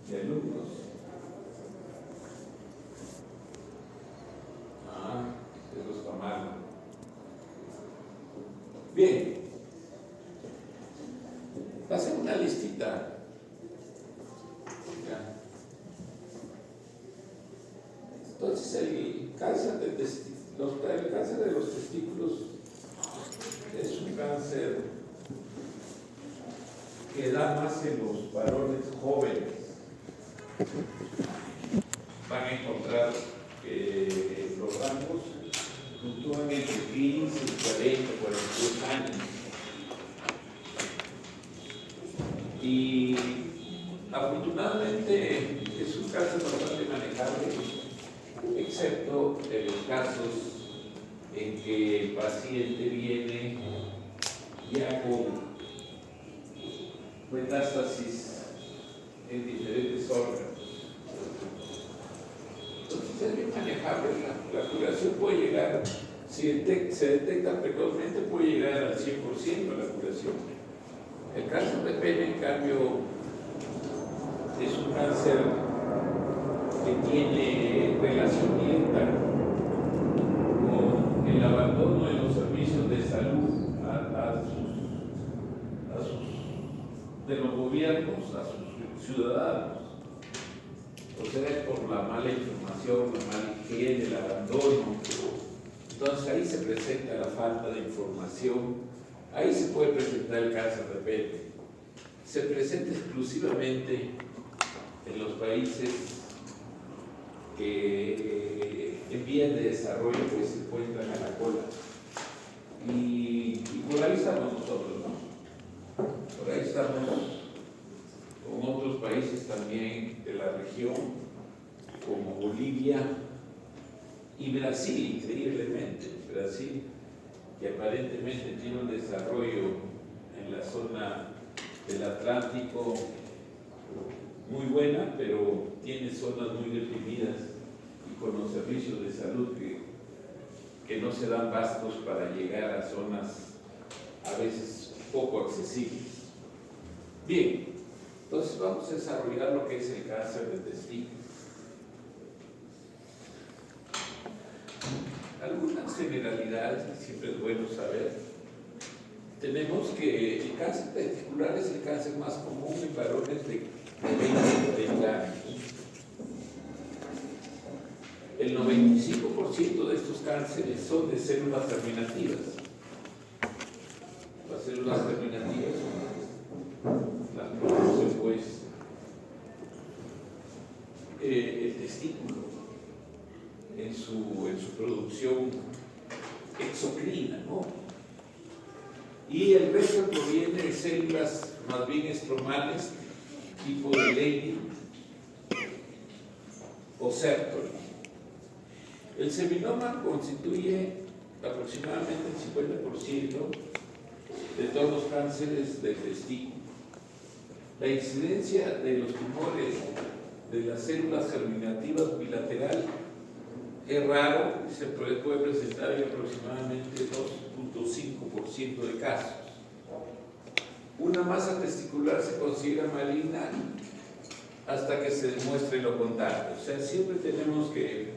de alumnos. Eso está mal. Bien, pasé una listita. Ya. Entonces, el cáncer de los testículos es un cáncer que da más en los varones jóvenes. Van a encontrar que los rangos fluctúan entre 15 y 40, 42 años. Y afortunadamente es un cáncer bastante manejable, excepto en los casos en que el paciente viene ya con metástasis en diferentes órganos. Entonces es bien manejable, la curación puede llegar, si se detecta precozmente, puede llegar al 100% la curación. El cáncer de pene, en cambio, es un cáncer que tiene relación directa con el abandono de los servicios de salud de los gobiernos a sus ciudadanos. O sea, es por la mala información, la mala higiene, el abandono. Entonces ahí se presenta la falta de información, ahí se puede presentar el cáncer de pene. Se presenta exclusivamente en los países que en vías de desarrollo pues se encuentran a la cola. Y por ahí estamos nosotros, ¿no? Por ahí estamos con otros países también de la región, como Bolivia y Brasil, increíblemente. Brasil, que aparentemente tiene un desarrollo en la zona del Atlántico muy buena, pero tiene zonas muy deprimidas y con los servicios de salud que no se dan bastos para llegar a zonas a veces poco accesibles. Bien, entonces vamos a desarrollar lo que es el cáncer de testículo. Algunas generalidades, siempre es bueno saber. Tenemos que el cáncer testicular es el cáncer más común en varones de 20 a 40 años. El 95% de estos cánceres son de células germinativas. Las células germinativas las produce pues el testículo en su producción exocrina, ¿no? Y el resto proviene de células más bien estromales tipo de Leydig o Sertoli. El seminoma constituye aproximadamente el 50% de todos los cánceres del testículo. La incidencia de los tumores de las células germinativas bilateral es raro, se puede presentar en aproximadamente 2.5% de casos. Una masa testicular se considera maligna hasta que se demuestre lo contrario. O sea, siempre tenemos que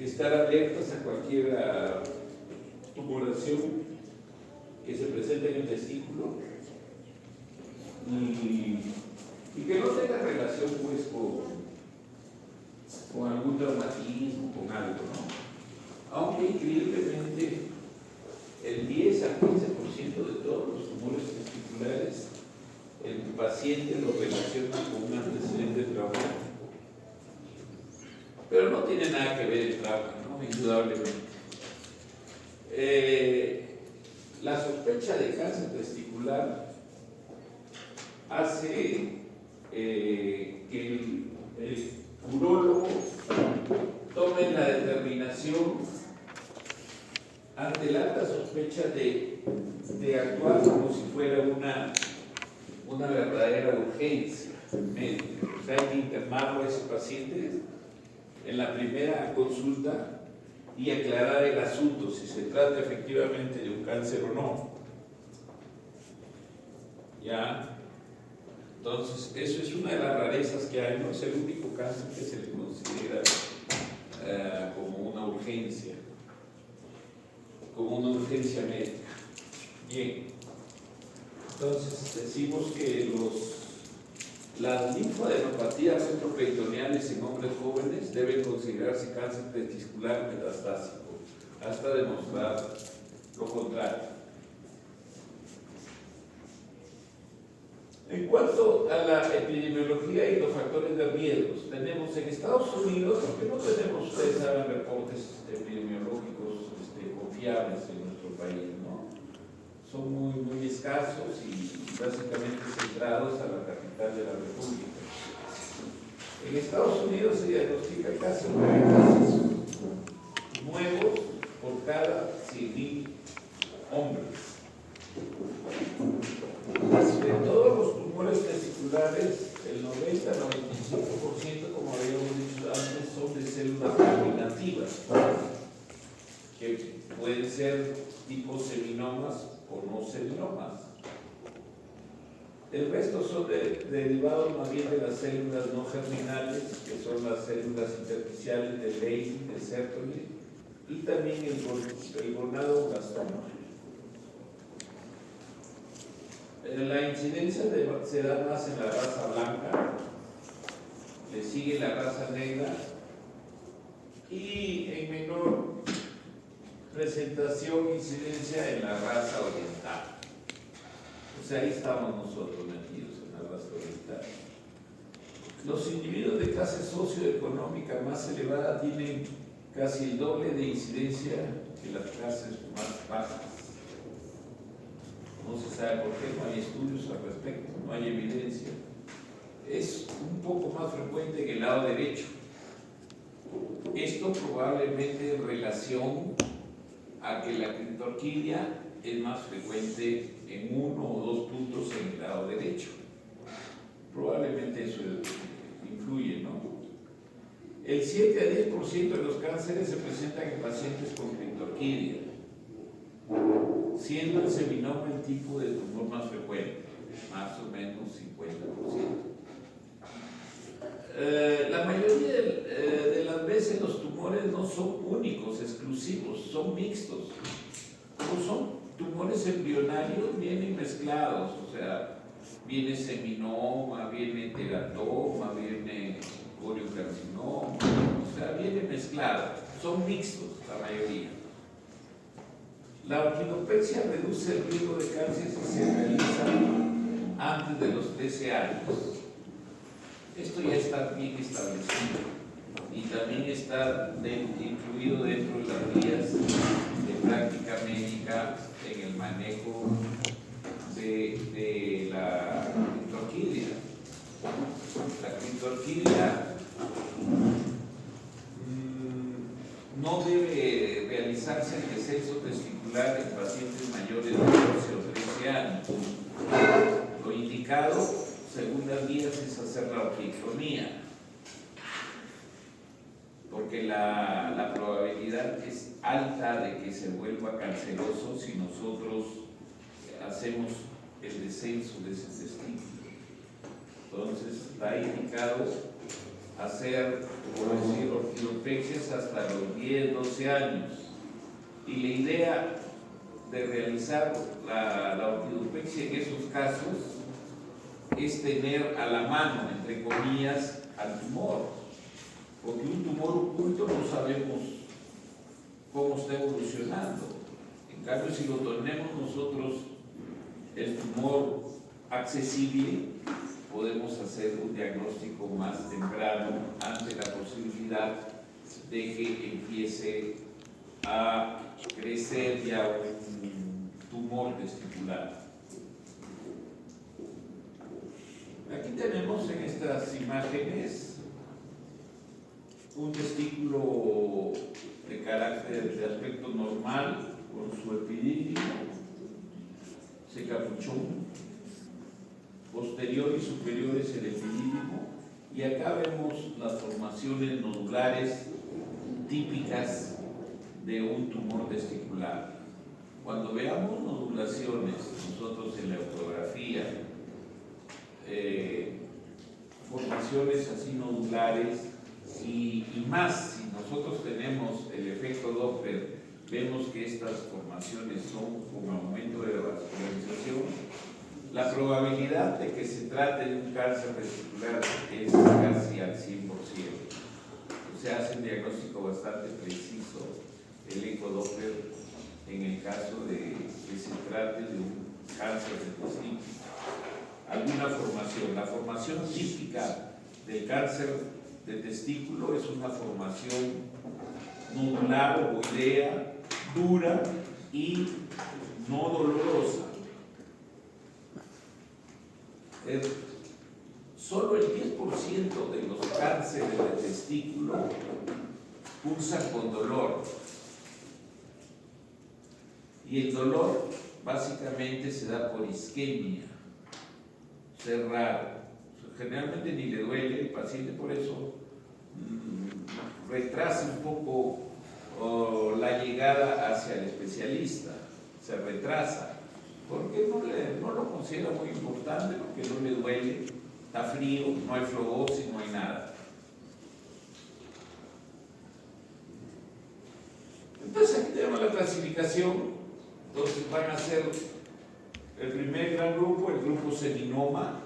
estar alertas a cualquier tumoración que se presente en el testículo y que no tenga relación pues con algún traumatismo, con algo, ¿no? Aunque increíblemente el 10 al 15% de todos los tumores testiculares el paciente lo relaciona con un antecedente traumático. Pero no tiene nada que ver el trauma, ¿no? Indudablemente. La sospecha de cáncer testicular hace que el urólogo tome la determinación ante la alta sospecha de actuar como si fuera una verdadera urgencia médica. O sea, hay que internarlo a ese paciente en la primera consulta y aclarar el asunto, si se trata efectivamente de un cáncer o no. ¿Ya? Entonces, eso es una de las rarezas que hay, no es el único cáncer que se le considera como una urgencia médica. Bien, entonces decimos que las linfadenopatías retroperitoneales en hombres jóvenes deben considerarse cáncer testicular metastásico, hasta demostrar lo contrario. En cuanto a la epidemiología y los factores de riesgos, tenemos en Estados Unidos, aunque no tenemos, ustedes saben, reportes epidemiológicos confiables en nuestro país, ¿no? Son muy escasos y básicamente centrados a la capital de la República. En Estados Unidos se diagnostica casi 9 casos nuevos por cada 100.000 hombres. De todos los tumores testiculares, el 90-95%, como habíamos dicho antes, son de células germinativas, que pueden ser tipo seminomas o no seminomas. El resto son derivados más bien de las células no germinales, que son las células intersticiales de Leydig, de Sertoli, y también el gonadoblastoma. La incidencia se da más en la raza blanca, le sigue la raza negra y en menor presentación e incidencia en la raza oriental. O sea, ahí estamos nosotros metidos en la raza oriental. Los individuos de clase socioeconómica más elevada tienen casi el doble de incidencia que las clases más bajas. No se sabe por qué, no hay estudios al respecto, no hay evidencia. Es un poco más frecuente en el lado derecho. Esto probablemente en relación a que la criptorquidia es más frecuente en 1 o 2 puntos en el lado derecho. Probablemente eso influye, ¿no? El 7 a 10% de los cánceres se presentan en pacientes con criptorquidia, siendo el seminoma el tipo de tumor más frecuente, más o menos 50%. La mayoría de las veces los tumores no son únicos, exclusivos, son mixtos. Como son tumores embrionarios, vienen mezclados, o sea, viene seminoma, viene teratoma, viene coriocarcinoma, o sea, viene mezclado, son mixtos la mayoría. La orquidopexia reduce el riesgo de cáncer si se realiza antes de los 13 años. Esto ya está bien establecido y también está incluido dentro de las guías de práctica médica en el manejo de la criptorquidia. La criptorquidia no debe realizarse el descenso testicular en pacientes mayores de 12 o 13 años. Lo indicado, según las guías, es hacer la orquiectomía, porque la probabilidad es alta de que se vuelva canceroso si nosotros hacemos el descenso de ese testículo. Entonces, está indicado hacer, por decir, orquidopexias hasta los 10, 12 años. Y la idea de realizar la orquidopexia en esos casos es tener a la mano, entre comillas, al tumor, porque un tumor oculto no sabemos cómo está evolucionando. En cambio, si lo tenemos nosotros el tumor accesible, podemos hacer un diagnóstico más temprano ante la posibilidad de que empiece a crecer ya un tumor testicular. Aquí tenemos en estas imágenes un testículo de carácter de aspecto normal con su epidídimo, se capuchón, posterior y superior es el epidídimo, y acá vemos las formaciones nodulares típicas de un tumor testicular. Cuando veamos nodulaciones nosotros en la ecografía formaciones así nodulares y más, si nosotros tenemos el efecto Doppler, vemos que estas formaciones son como aumento de vascularización, la probabilidad de que se trate de un cáncer testicular es casi al 100%. Se hace un diagnóstico bastante preciso, el ecodoppler, en el caso de que se trate de un cáncer de testículo. Alguna formación. La formación típica del cáncer de testículo es una formación nodular, ovoidea, dura y no dolorosa. Solo el 10% de los cánceres de testículo cursan con dolor. Y el dolor básicamente se da por isquemia. Es raro. Generalmente ni le duele, el paciente por eso retrasa un poco la llegada hacia el especialista. Se retrasa. Porque no lo considera muy importante, porque no le duele, está frío, no hay fluosis, no hay nada. Entonces aquí tenemos la clasificación. Entonces van a ser el primer gran grupo, el grupo seminoma,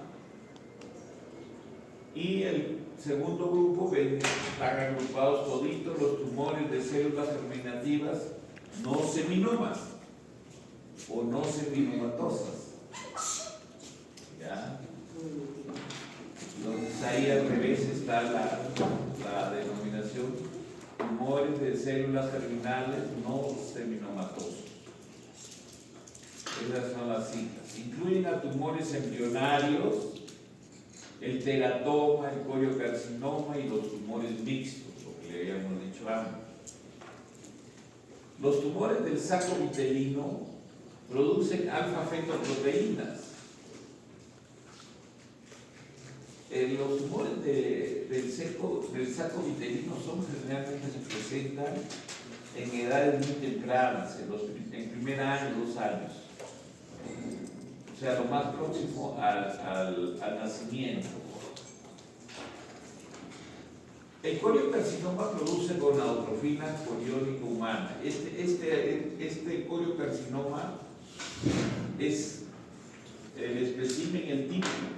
y el segundo grupo, ven, están agrupados toditos los tumores de células germinativas no seminomas o no seminomatosas. ¿Ya? Entonces ahí al revés está la denominación tumores de células germinales no seminomatosos. Esas son las siglas. Incluyen a tumores embrionarios, el teratoma, el coriocarcinoma y los tumores mixtos, lo que le habíamos dicho antes. Los tumores del saco vitelino producen alfa-fetoproteínas. Los tumores del saco vitelino generalmente se presentan en edades muy tempranas, en primer año, 2 años. O sea, lo más próximo al nacimiento. El coriocarcinoma produce gonadotropina coriónica humana. Este coriocarcinoma es el espécimen,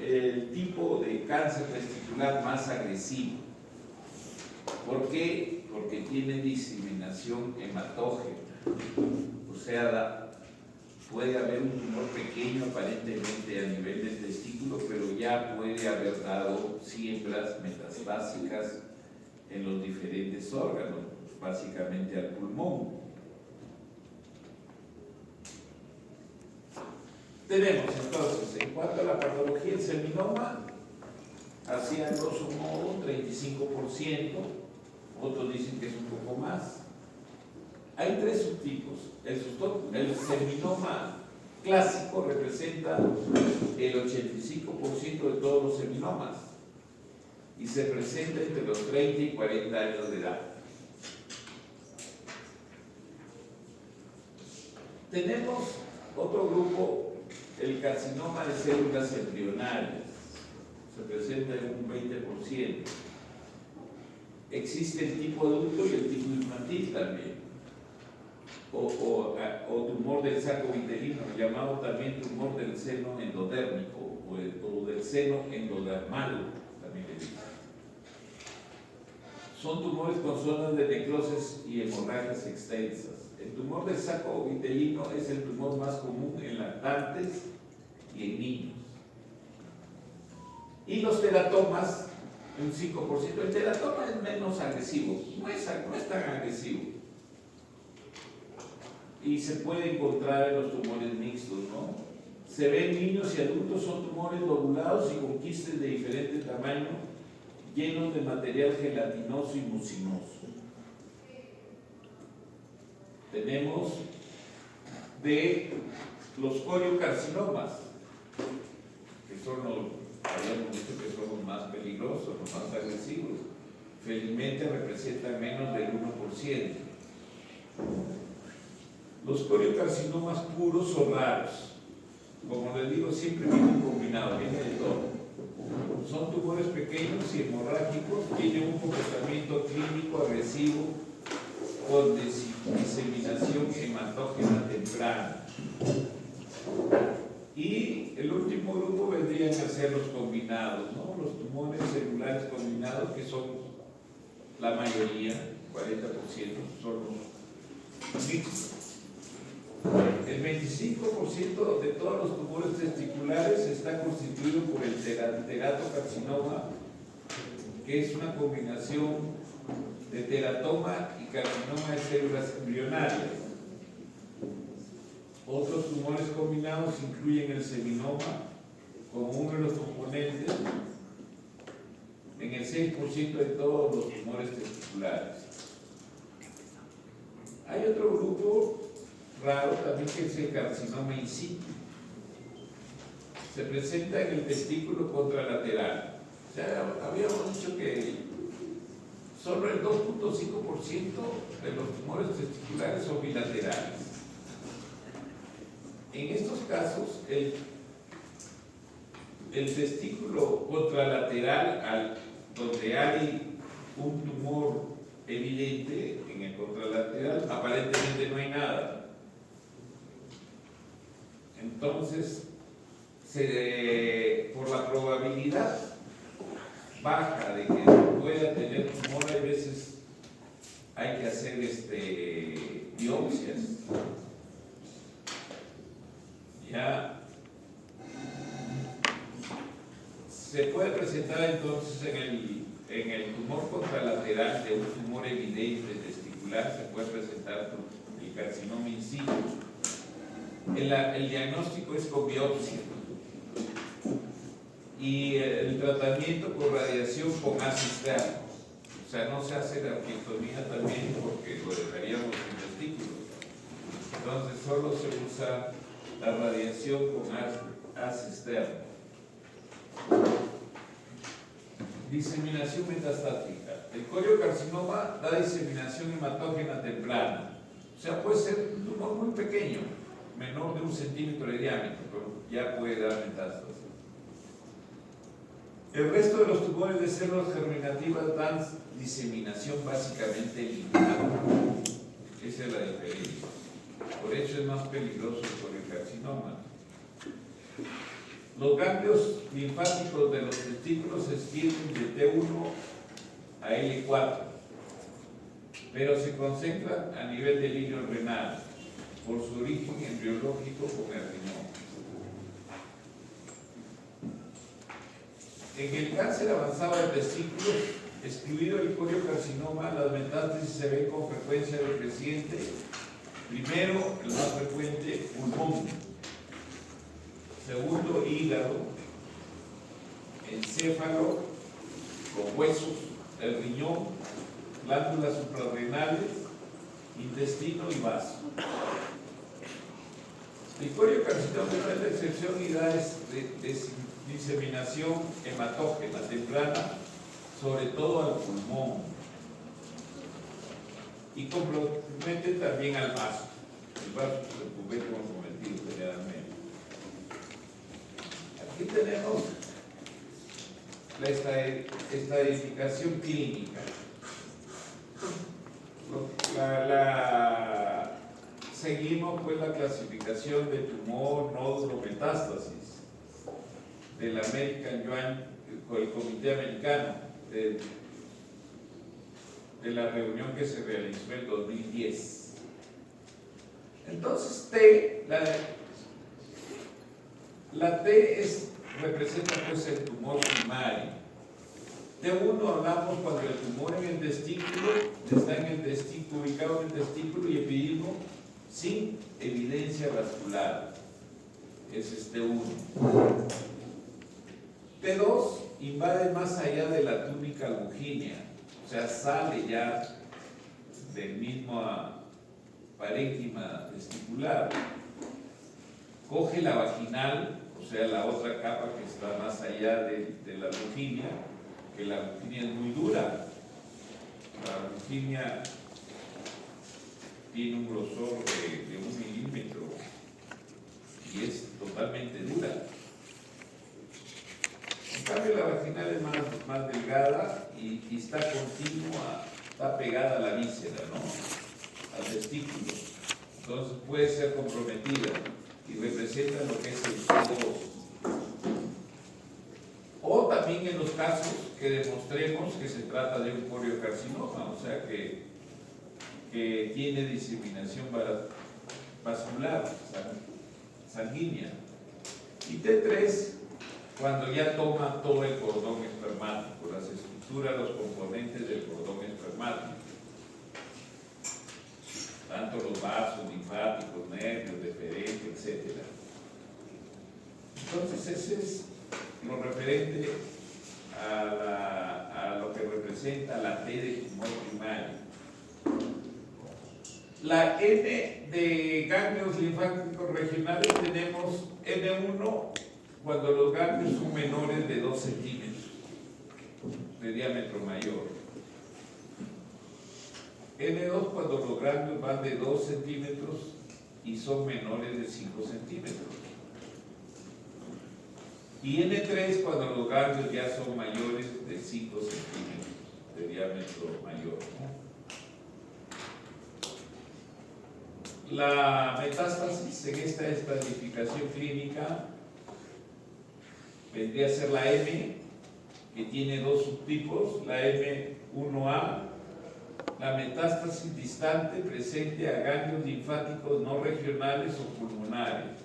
el tipo de cáncer testicular más agresivo. ¿Por qué? Porque tiene diseminación hematógena. O sea, puede haber un tumor pequeño aparentemente a nivel del testículo, pero ya puede haber dado siembras metastásicas en los diferentes órganos, básicamente al pulmón. Tenemos entonces, en cuanto a la patología del seminoma, hacía grosso modo 35%, otros dicen que es un poco más. Hay 3 subtipos. El seminoma clásico representa el 85% de todos los seminomas y se presenta entre los 30 y 40 años de edad. Tenemos otro grupo, el carcinoma de células embrionarias, se presenta en un 20%. Existe el tipo adulto y el tipo infantil también. O tumor del saco vitelino, llamado también tumor del seno endodérmico o del seno endodermal, también le dicen. Son tumores con zonas de necrosis y hemorragias extensas. El tumor del saco vitelino es el tumor más común en lactantes y en niños. Y los teratomas, un 5%. El teratoma es menos agresivo, no es tan agresivo. Y se puede encontrar en los tumores mixtos, ¿no? Se ven en niños y adultos, son tumores lobulados y con quistes de diferente tamaño, llenos de material gelatinoso y mucinoso. Tenemos de los coriocarcinomas, que son habíamos dicho que son los más peligrosos, los más agresivos. Felizmente representan menos del 1%. Los coriocarcinomas puros o raros, como les digo, siempre vienen combinados, vienen de todo. Son tumores tumores pequeños y hemorrágicos tienen un comportamiento clínico agresivo con diseminación hematógena temprana. Y el último grupo vendrían a ser los combinados, ¿no? Los tumores celulares combinados, que son la mayoría, 40%, son los mixtos. El 25% de todos los tumores testiculares está constituido por el teratocarcinoma, que es una combinación de teratoma y carcinoma de células embrionarias. Otros tumores combinados incluyen el seminoma como uno de los componentes en el 6% de todos los tumores testiculares. Hay otro grupo raro también, que es el carcinoma in situ. Se presenta en el testículo contralateral. O sea, habíamos dicho que solo el 2.5% de los tumores testiculares son bilaterales. En estos casos, el testículo contralateral, donde hay un tumor evidente en el contralateral, aparentemente no hay nada. Entonces, por la probabilidad baja de que pueda tener tumor, a veces hay que hacer biopsias. Ya se puede presentar entonces en el tumor contralateral de un tumor evidente testicular, se puede presentar el carcinoma in situ. El diagnóstico es con biopsia y el tratamiento con radiación con ácido. O sea, no se hace la arquitectomía también porque lo dejaríamos en testículos. Entonces solo se usa la radiación con haz externo. Diseminación metastática. El coriocarcinoma da diseminación hematógena temprana. O sea, puede ser un tumor muy pequeño, menor de 1 centímetro de diámetro, pero ya puede dar metástasis. El resto de los tumores de células germinativas dan diseminación básicamente lineal. Esa es la diferencia. Por eso es más peligroso el carcinoma. Los ganglios linfáticos de los testículos se extienden de T1 a L4, pero se concentran a nivel del hilo renal por su origen embriológico con el riñón. En el cáncer avanzado de testículos, excluido el coriocarcinoma, las metástasis se ven con frecuencia decreciente. Primero, el más frecuente, pulmón. Segundo, hígado. Encéfalo, con huesos, el riñón, glándulas suprarrenales, intestino y vaso. El coriocarcinoma no es la excepción y da diseminación hematógena temprana, sobre todo al pulmón, y compromete también al vaso. El vaso se compromete comprometido generalmente. Aquí tenemos la estadificación clínica. Seguimos pues la clasificación de tumor, nódulo, metástasis del American Joint, el Comité Americano, de la reunión que se realizó en 2010. Entonces, la T representa pues el tumor primario. T1 hablamos cuando el tumor en el testículo está en el testículo, ubicado en el testículo y epidimo sin evidencia vascular. Ese es T1. T2 invade más allá de la túnica albuginea, o sea, sale ya del mismo parénquima testicular, coge la vaginal, o sea, la otra capa que está más allá de la albuginea, que la albuginea es muy dura. La albuginea tiene un grosor de 1 milímetro y es totalmente dura. cambio, la vaginal es más delgada y está continua, está pegada a la víscera, ¿no? Al testículo. Entonces puede ser comprometida y representa lo que es el CO2. O también en los casos que demostremos que se trata de un coriocarcinoma, o sea que tiene diseminación vascular, sanguínea. Y T3, cuando ya toma todo el cordón espermático, las estructuras, los componentes del cordón espermático, tanto los vasos, linfáticos, nervios, deferentes, etc. Entonces ese es lo referente a lo que representa la T de tumor primario. La N de ganglios linfáticos regionales tenemos N1 cuando los ganglios son menores de 2 centímetros de diámetro mayor. N2 cuando los ganglios van de 2 centímetros y son menores de 5 centímetros. Y N3 cuando los ganglios ya son mayores de 5 centímetros de diámetro mayor, ¿no? La metástasis en esta estratificación clínica vendría a ser la M, que tiene dos subtipos, la M1A, la metástasis distante presente a ganglios linfáticos no regionales o pulmonares.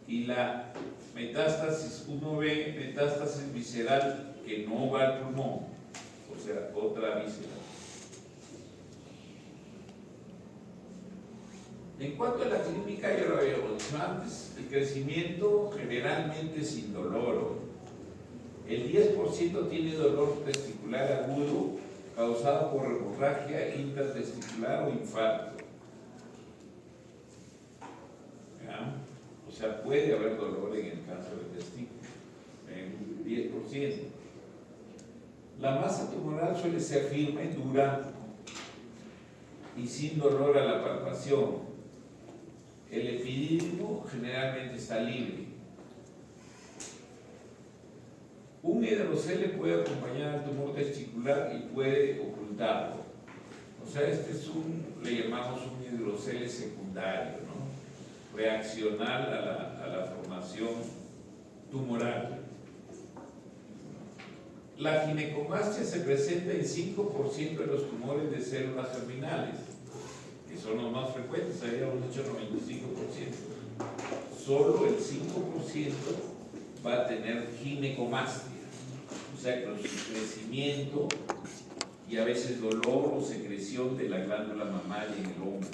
Y la metástasis 1B, metástasis visceral que no va al pulmón, o sea, otra visceral. En cuanto a la clínica, ya lo habíamos dicho antes, el crecimiento generalmente sin dolor. El 10% tiene dolor testicular agudo causado por hemorragia intratesticular o infarto. ¿Ya? O sea, puede haber dolor en el cáncer de testículo, en 10%. La masa tumoral suele ser firme, dura y sin dolor a la palpación. El epidídimo generalmente está libre. Un hidrocele puede acompañar al tumor testicular y puede ocultarlo. O sea, este es le llamamos un hidrocele secundario, ¿no? Reaccional a la formación tumoral. La ginecomastia se presenta en 5% de los tumores de células germinales, que son los más frecuentes, habíamos dicho 95%. Solo el 5% va a tener ginecomastia, o sea, con su crecimiento y a veces dolor o secreción de la glándula mamaria en el hombro.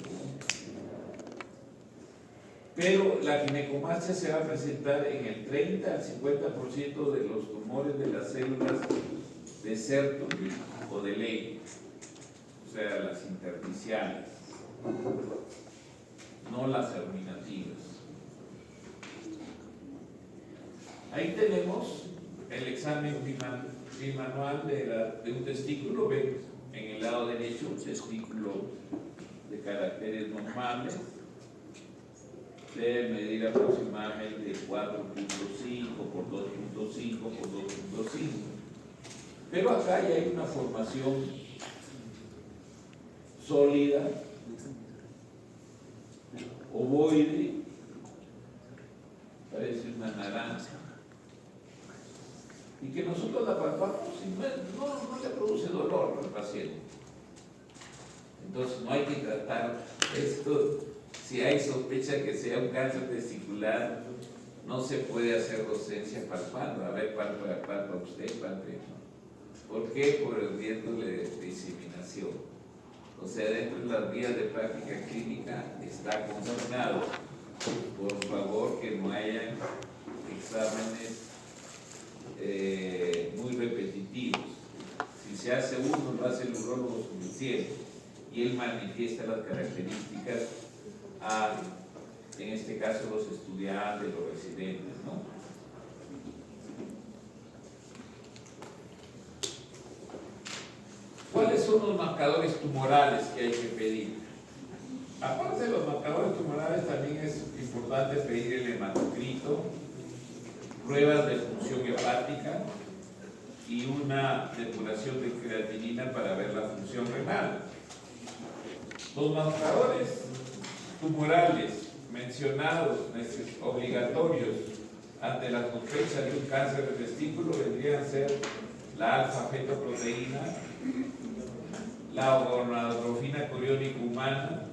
Pero la ginecomastia se va a presentar en el 30 al 50% de los tumores de las células de Sertoli o de Ley, o sea, las intersticiales, no las germinativas. Ahí tenemos el examen bimanual de un testículo. Ven en el lado derecho un testículo de caracteres normales. Debe medir aproximadamente 4.5 por 2.5 por 2.5. Pero acá ya hay una formación sólida, ovoide, parece una naranja, y que nosotros la palpamos y no le produce dolor al paciente. Entonces no hay que tratar esto. Si hay sospecha que sea un cáncer testicular, no se puede hacer docencia palpando. A ver, palpa usted, palpe. ¿Por qué? Por el riesgo de diseminación. O sea, dentro de las guías de práctica clínica está consignado. Por favor, que no haya exámenes muy repetitivos. Si se hace uno, lo hace el urólogo suficiente y él manifiesta las características en este caso, los estudiantes, los residentes, ¿no? ¿Cuáles son los marcadores tumorales que hay que pedir? Aparte de los marcadores tumorales, también es importante pedir el hematocrito, pruebas de función hepática y una depuración de creatinina para ver la función renal. Los marcadores tumorales mencionados, obligatorios, ante la sospecha de un cáncer de testículo vendrían a ser la alfa-fetoproteína, la gonadotropina coriónica humana,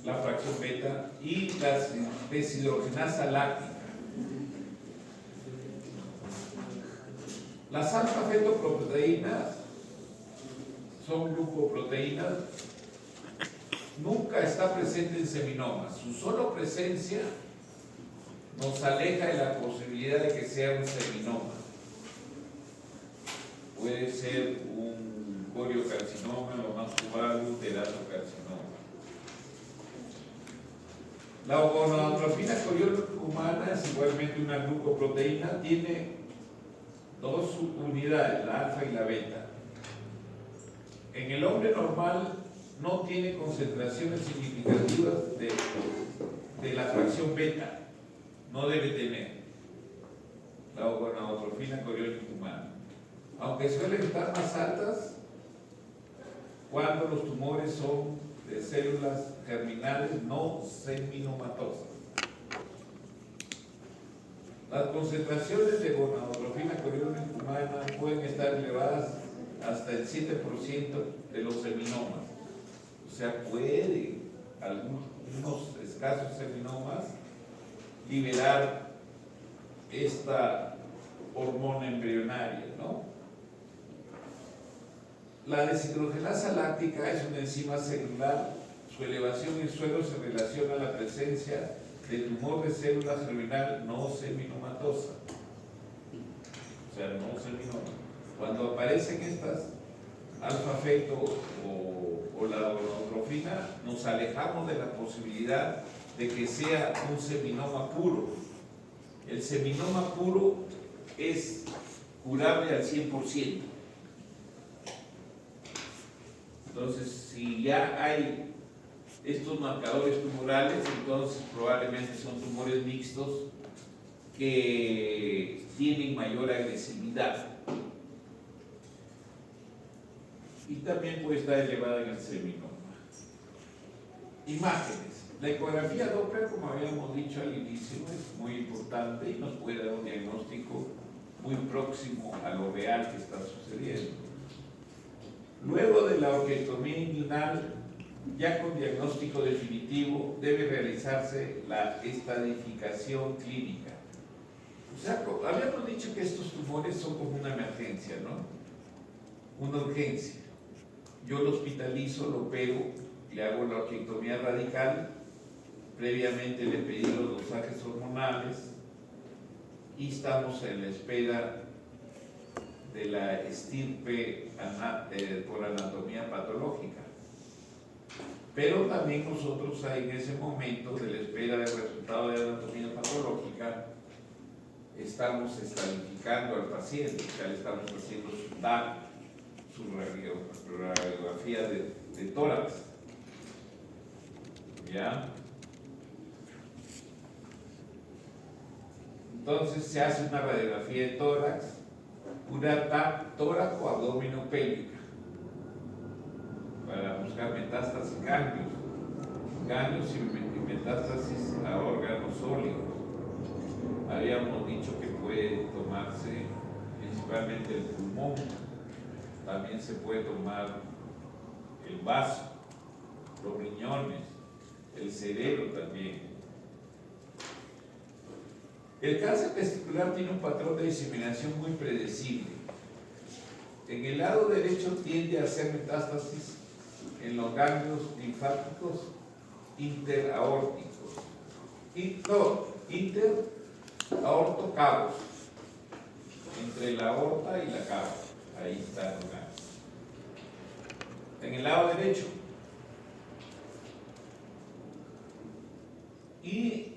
la fracción beta y la deshidrogenasa láctica. Las alfa-fetoproteínas son glucoproteínas, nunca está presente en seminomas. Su solo presencia nos aleja de la posibilidad de que sea un seminoma. Puede ser un coriocarcinoma, lo más probable, un teratocarcinoma. La gonadotropina coriónica humana es igualmente una glucoproteína, tiene dos subunidades, la alfa y la beta. En el hombre normal no tiene concentraciones significativas de la fracción beta, no debe tener la gonadotropina coriónica humana, aunque suelen estar más altas cuando los tumores son de células germinales no seminomatosas. Las concentraciones de gonadotropina coriónica humana pueden estar elevadas hasta el 7% de los seminomas. O sea, puede algunos escasos seminomas liberar esta hormona embrionaria, ¿no? La deshidrogenasa láctica es una enzima celular. Su elevación en suelo se relaciona a la presencia de tumor de célula germinal no seminomatosa. O sea, no seminoma. Cuando aparecen estas alfa-feto o la gonadotropina, nos alejamos de la posibilidad de que sea un seminoma puro. El seminoma puro es curable al 100%. Entonces, si ya hay estos marcadores tumorales, entonces probablemente son tumores mixtos que tienen mayor agresividad. Y también puede estar elevada en el seminoma. Imágenes. La ecografía Doppler, como habíamos dicho al inicio, es muy importante y nos puede dar un diagnóstico muy próximo a lo real que está sucediendo. Luego de la orquiectomía inguinal, ya con diagnóstico definitivo, debe realizarse la estadificación clínica. O sea, habíamos dicho que estos tumores son como una emergencia, ¿no? Una urgencia. Yo lo hospitalizo, lo opero, le hago la orquiectomía radical, previamente le pedí los dosajes hormonales y estamos en la espera de la estirpe por anatomía patológica. Pero también nosotros en ese momento de la espera del resultado de anatomía patológica estamos estadificando al paciente, o sea, le estamos haciendo su TAC, su radiografía de tórax. ¿Ya? Entonces se hace una radiografía de tórax, una TAC tóraco-abdominopélvica para buscar metástasis, ganglios y metástasis a órganos sólidos. Habíamos dicho que puede tomarse principalmente el pulmón, también se puede tomar el vaso, los riñones, el cerebro también. El cáncer testicular tiene un patrón de diseminación muy predecible. En el lado derecho tiende a hacer metástasis en los ganglios linfáticos interaórticos. Interaortocavos, entre la aorta y la cava. Ahí está el ganglio. En el lado derecho. Y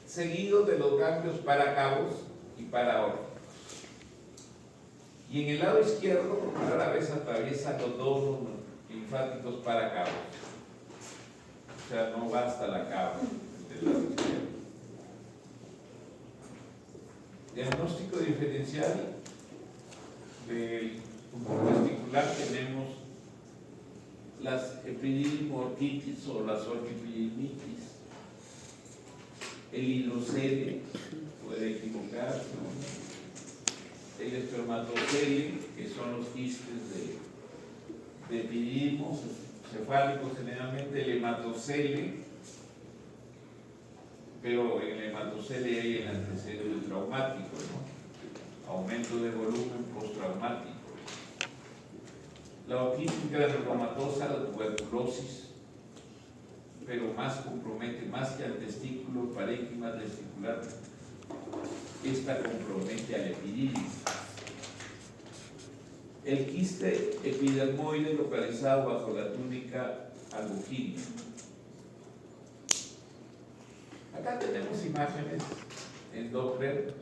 seguido de los ganglios paracavos y paraórticos. Y en el lado izquierdo, rara vez atraviesa los dos linfáticos paracavos. O sea, no va hasta la cava del lado izquierdo. diagnóstico diferencial del tumor testicular tenemos las epididimorquitis o las orquipididimitis, el hidrocele, puede equivocarse, ¿no? El espermatocele, que son los quistes de epididimos cefálicos generalmente, el hematocele, pero en el hematocele hay el antecedente traumático, ¿no? Aumento de volumen postraumático. La otitis granulomatosa, la tuberculosis, pero más compromete, más que al testículo, parénquima testicular, esta compromete al epididimo. El quiste epidermoide localizado bajo la túnica albuginea. Acá tenemos imágenes en Doppler,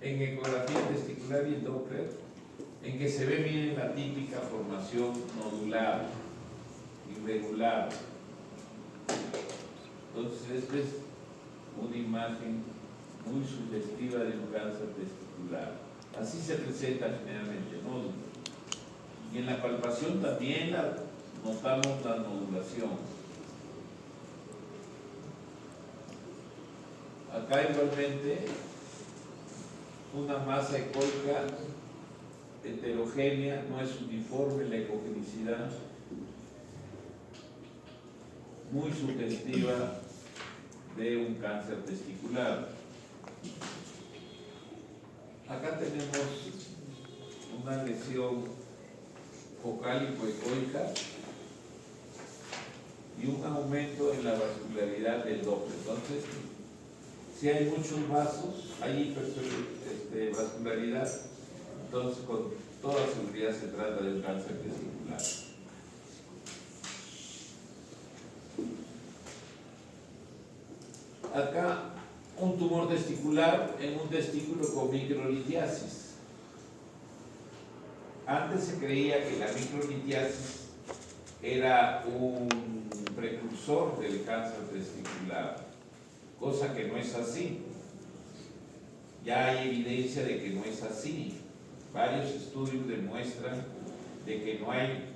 en ecografía testicular y en Doppler, en que se ve bien la típica formación nodular, irregular. Entonces, esta es una imagen muy sugestiva de un cáncer testicular. Así se presenta generalmente, nódulo. Y en la palpación también notamos la nodulación. Acá igualmente una masa ecoica heterogénea, no es uniforme la ecogenicidad, muy sugestiva de un cáncer testicular. Acá tenemos una lesión focal hipoecoica y un aumento en la vascularidad del Doppler. Entonces, si hay muchos vasos, hay vascularidad, entonces con toda seguridad se trata de un cáncer testicular. Acá un tumor testicular en un testículo con microlitiasis. Antes se creía que la microlitiasis era un precursor del cáncer testicular, cosa que no es así. Ya hay evidencia de que no es así. Varios estudios demuestran de que no hay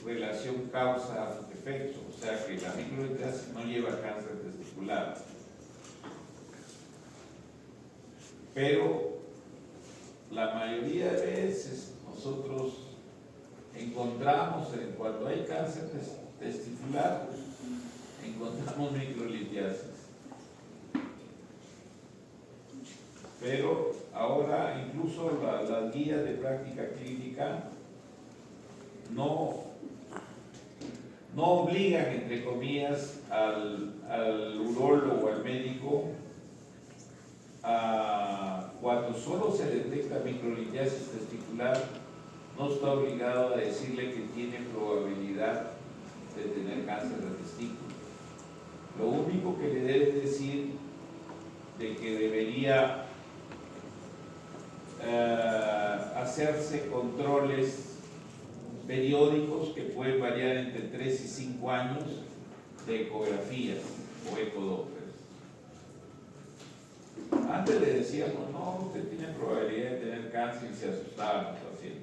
relación causa-efecto, o sea que la microlitiasis no lleva a cáncer testicular. Pero la mayoría de veces nosotros encontramos, cuando hay cáncer testicular, encontramos microlitiasis. Pero ahora incluso las guías de práctica clínica no obligan, entre comillas, al urólogo o al médico cuando solo se detecta microlitiasis testicular, no está obligado a decirle que tiene probabilidad de tener cáncer de testículo. Lo único que le debe decir de que debería hacerse controles periódicos que pueden variar entre 3 y 5 años de ecografías o ecodoppler. Antes le decíamos, no, usted tiene probabilidad de tener cáncer y se asustaban los pacientes.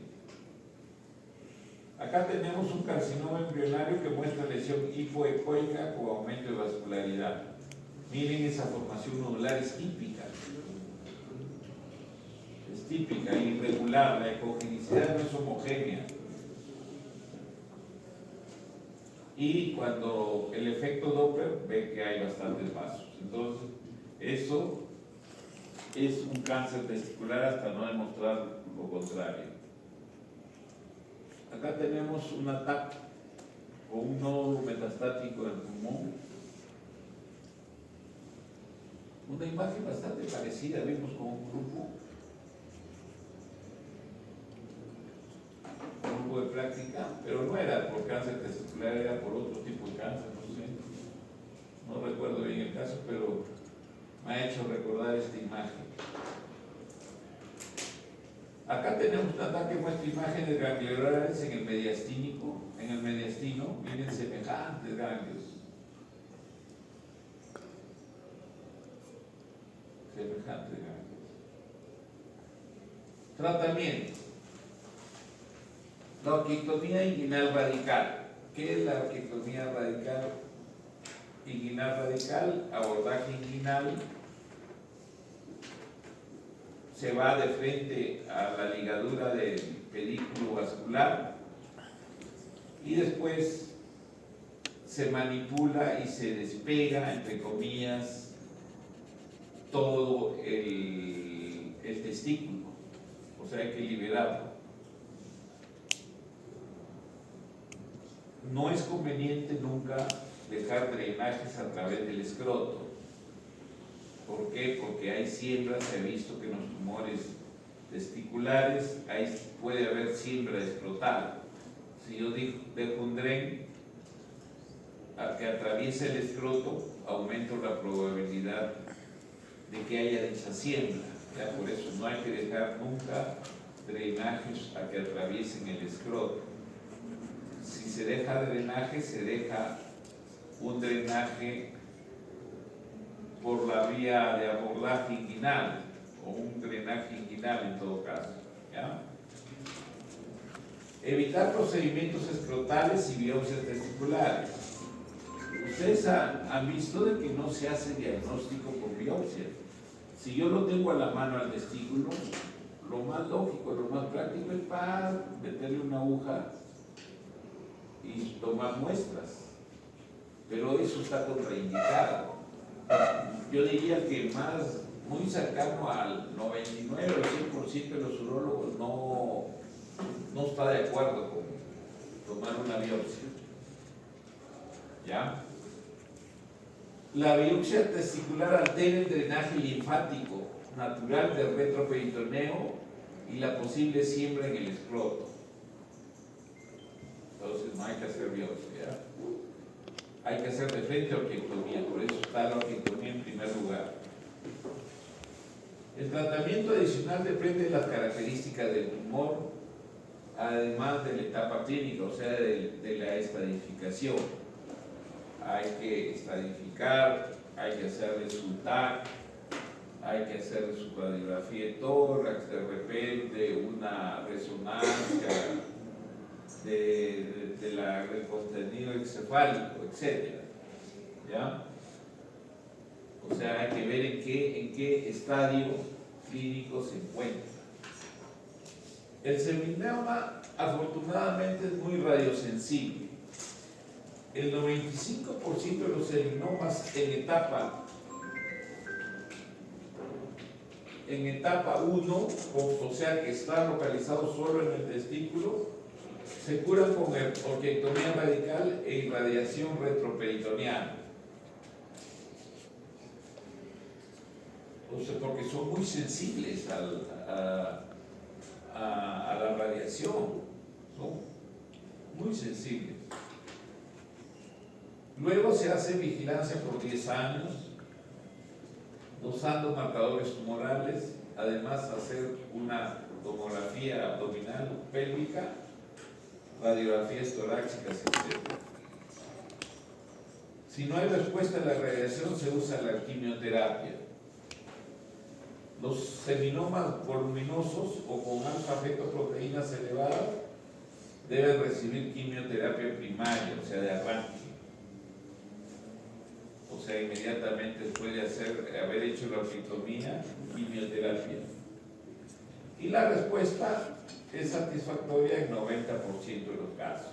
Acá tenemos un carcinoma embrionario que muestra lesión hipoecoica con aumento de vascularidad. Miren, esa formación nodular es típica. Es típica, irregular, la ecogenicidad no es homogénea. Y cuando el efecto Doppler ve que hay bastantes vasos. Entonces, eso es un cáncer testicular hasta no demostrar lo contrario. Acá tenemos un ataque o un nódulo metastático del pulmón. Una imagen bastante parecida, vimos con un grupo de práctica, pero no era por cáncer testicular, era por otro tipo de cáncer, no sé. No recuerdo bien el caso, pero me ha hecho recordar esta imagen. Acá tenemos un ataque que muestra imágenes ganglionares en el mediastínico, en el mediastino, miren semejantes ganglios. Semejantes ganglios. Tratamiento. La orquiectomía inguinal radical. ¿Qué es la orquiectomía radical? Inguinal radical, abordaje inguinal, se va de frente a la ligadura del pedículo vascular y después se manipula y se despega, entre comillas, todo el testículo, o sea, hay que liberarlo. No es conveniente nunca dejar drenajes a través del escroto. ¿Por qué? Porque hay siembras, se ha visto que en los tumores testiculares puede haber siembra escrotal. Si yo dejo un dren que atraviese el escroto, aumento la probabilidad de que haya dicha siembra. ¿Ya? Por eso no hay que dejar nunca drenajes a que atraviesen el escroto. Si se deja drenaje, se deja un drenaje por la vía de abordaje inguinal o un drenaje inguinal en todo caso. ¿Ya? Evitar procedimientos escrotales y biopsias testiculares. Ustedes han visto de que no se hace diagnóstico por biopsia. Si yo lo tengo a la mano al testículo, lo más lógico, lo más práctico es para meterle una aguja y tomar muestras. Pero eso está contraindicado. Yo diría que muy cercano al 99 o 100% de los urólogos no está de acuerdo con tomar una biopsia. ¿Ya? La biopsia testicular altera el drenaje linfático natural del retroperitoneo y la posible siembra en el escroto. Entonces no hay que hacer biopsia. ¿Ya? Hay que hacer de frente orquiectomía, por eso está la orquiectomía en primer lugar. El tratamiento adicional depende de las características del tumor, además de la etapa clínica, o sea, de la estadificación. Hay que estadificar, hay que hacerle su TAC, hay que hacerle su radiografía de tórax, de repente una resonancia del contenido encefálico, etc. ¿Ya? O sea, hay que ver en qué estadio clínico se encuentra. El seminoma afortunadamente es muy radiosensible. El 95% de los seminomas en etapa 1, o sea que está localizado solo en el testículo, se curan con orquiectomía radical e irradiación retroperitoneal. O sea, porque son muy sensibles a la radiación, son muy sensibles. Luego se hace vigilancia por 10 años, dosando marcadores tumorales, además hacer una tomografía abdominal pélvica, radiografías torácicas, etc. Si no hay respuesta a la radiación, se usa la quimioterapia. Los seminomas voluminosos o con alfa-fetoproteínas elevadas deben recibir quimioterapia primaria, o sea, de arranque. O sea, inmediatamente después de haber hecho la orquiectomía, quimioterapia. Y la respuesta es satisfactoria en 90% de los casos.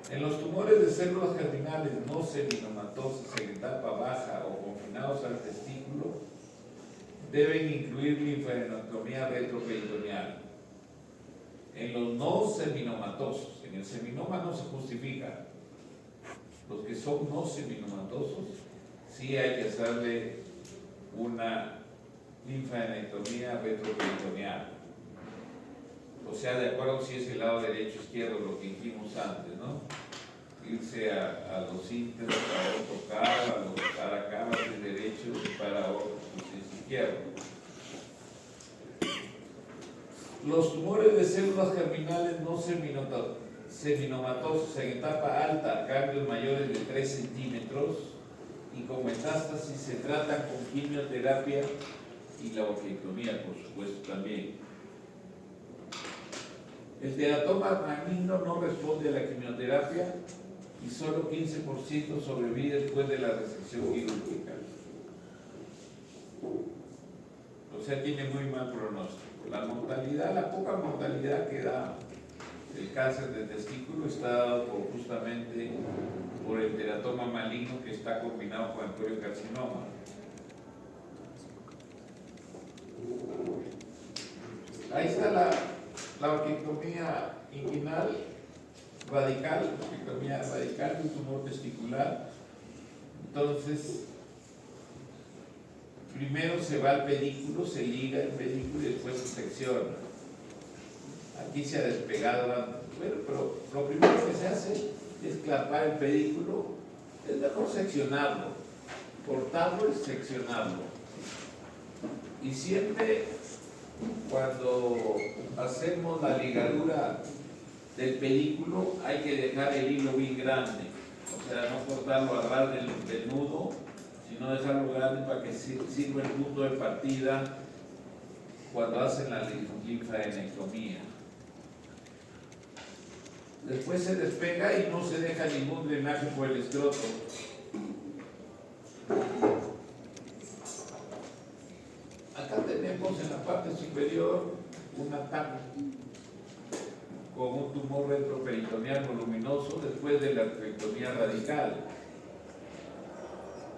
En los tumores de células germinales no seminomatosas en etapa baja o confinados al testículo, deben incluir linfadenectomía retroperitoneal. En los no seminomatosos, en el seminoma no se justifica. Los que son no seminomatosos, sí hay que hacerle una linfadenectomía retroperitoneal. O sea, de acuerdo si es el lado derecho o izquierdo, lo que dijimos antes, ¿no? Irse a los ínteros, a tocar acá, el derecho y para otro, si es izquierdo. Los tumores de células germinales no seminomatosos en etapa alta, cambios mayores de 3 centímetros y con metástasis se tratan con quimioterapia y la orquiectomía, por supuesto, también. El teratoma maligno no responde a la quimioterapia y solo 15% sobrevive después de la resección quirúrgica. O sea, tiene muy mal pronóstico. La mortalidad, la poca mortalidad que da el cáncer de testículo está dado justamente por el teratoma maligno que está combinado con el coriocarcinoma. Ahí está la orquiectomía inguinal radical, orquiectomía radical de un tumor testicular. Entonces, primero se va al pedículo, se liga el pedículo y después se secciona. Aquí se ha despegado antes. Bueno, pero lo primero que se hace es clapar el pedículo. Es mejor seccionarlo, cortarlo y seccionarlo. Y siempre cuando hacemos la ligadura del pedículo hay que dejar el hilo bien grande. O sea, no cortarlo a ras del nudo, sino dejarlo grande para que sirva el punto de partida cuando hacen la linfadenectomía. Después se despega y no se deja ningún drenaje por el escroto. Acá tenemos en la parte superior un ataque con un tumor retroperitoneal voluminoso después de la orquiectomía radical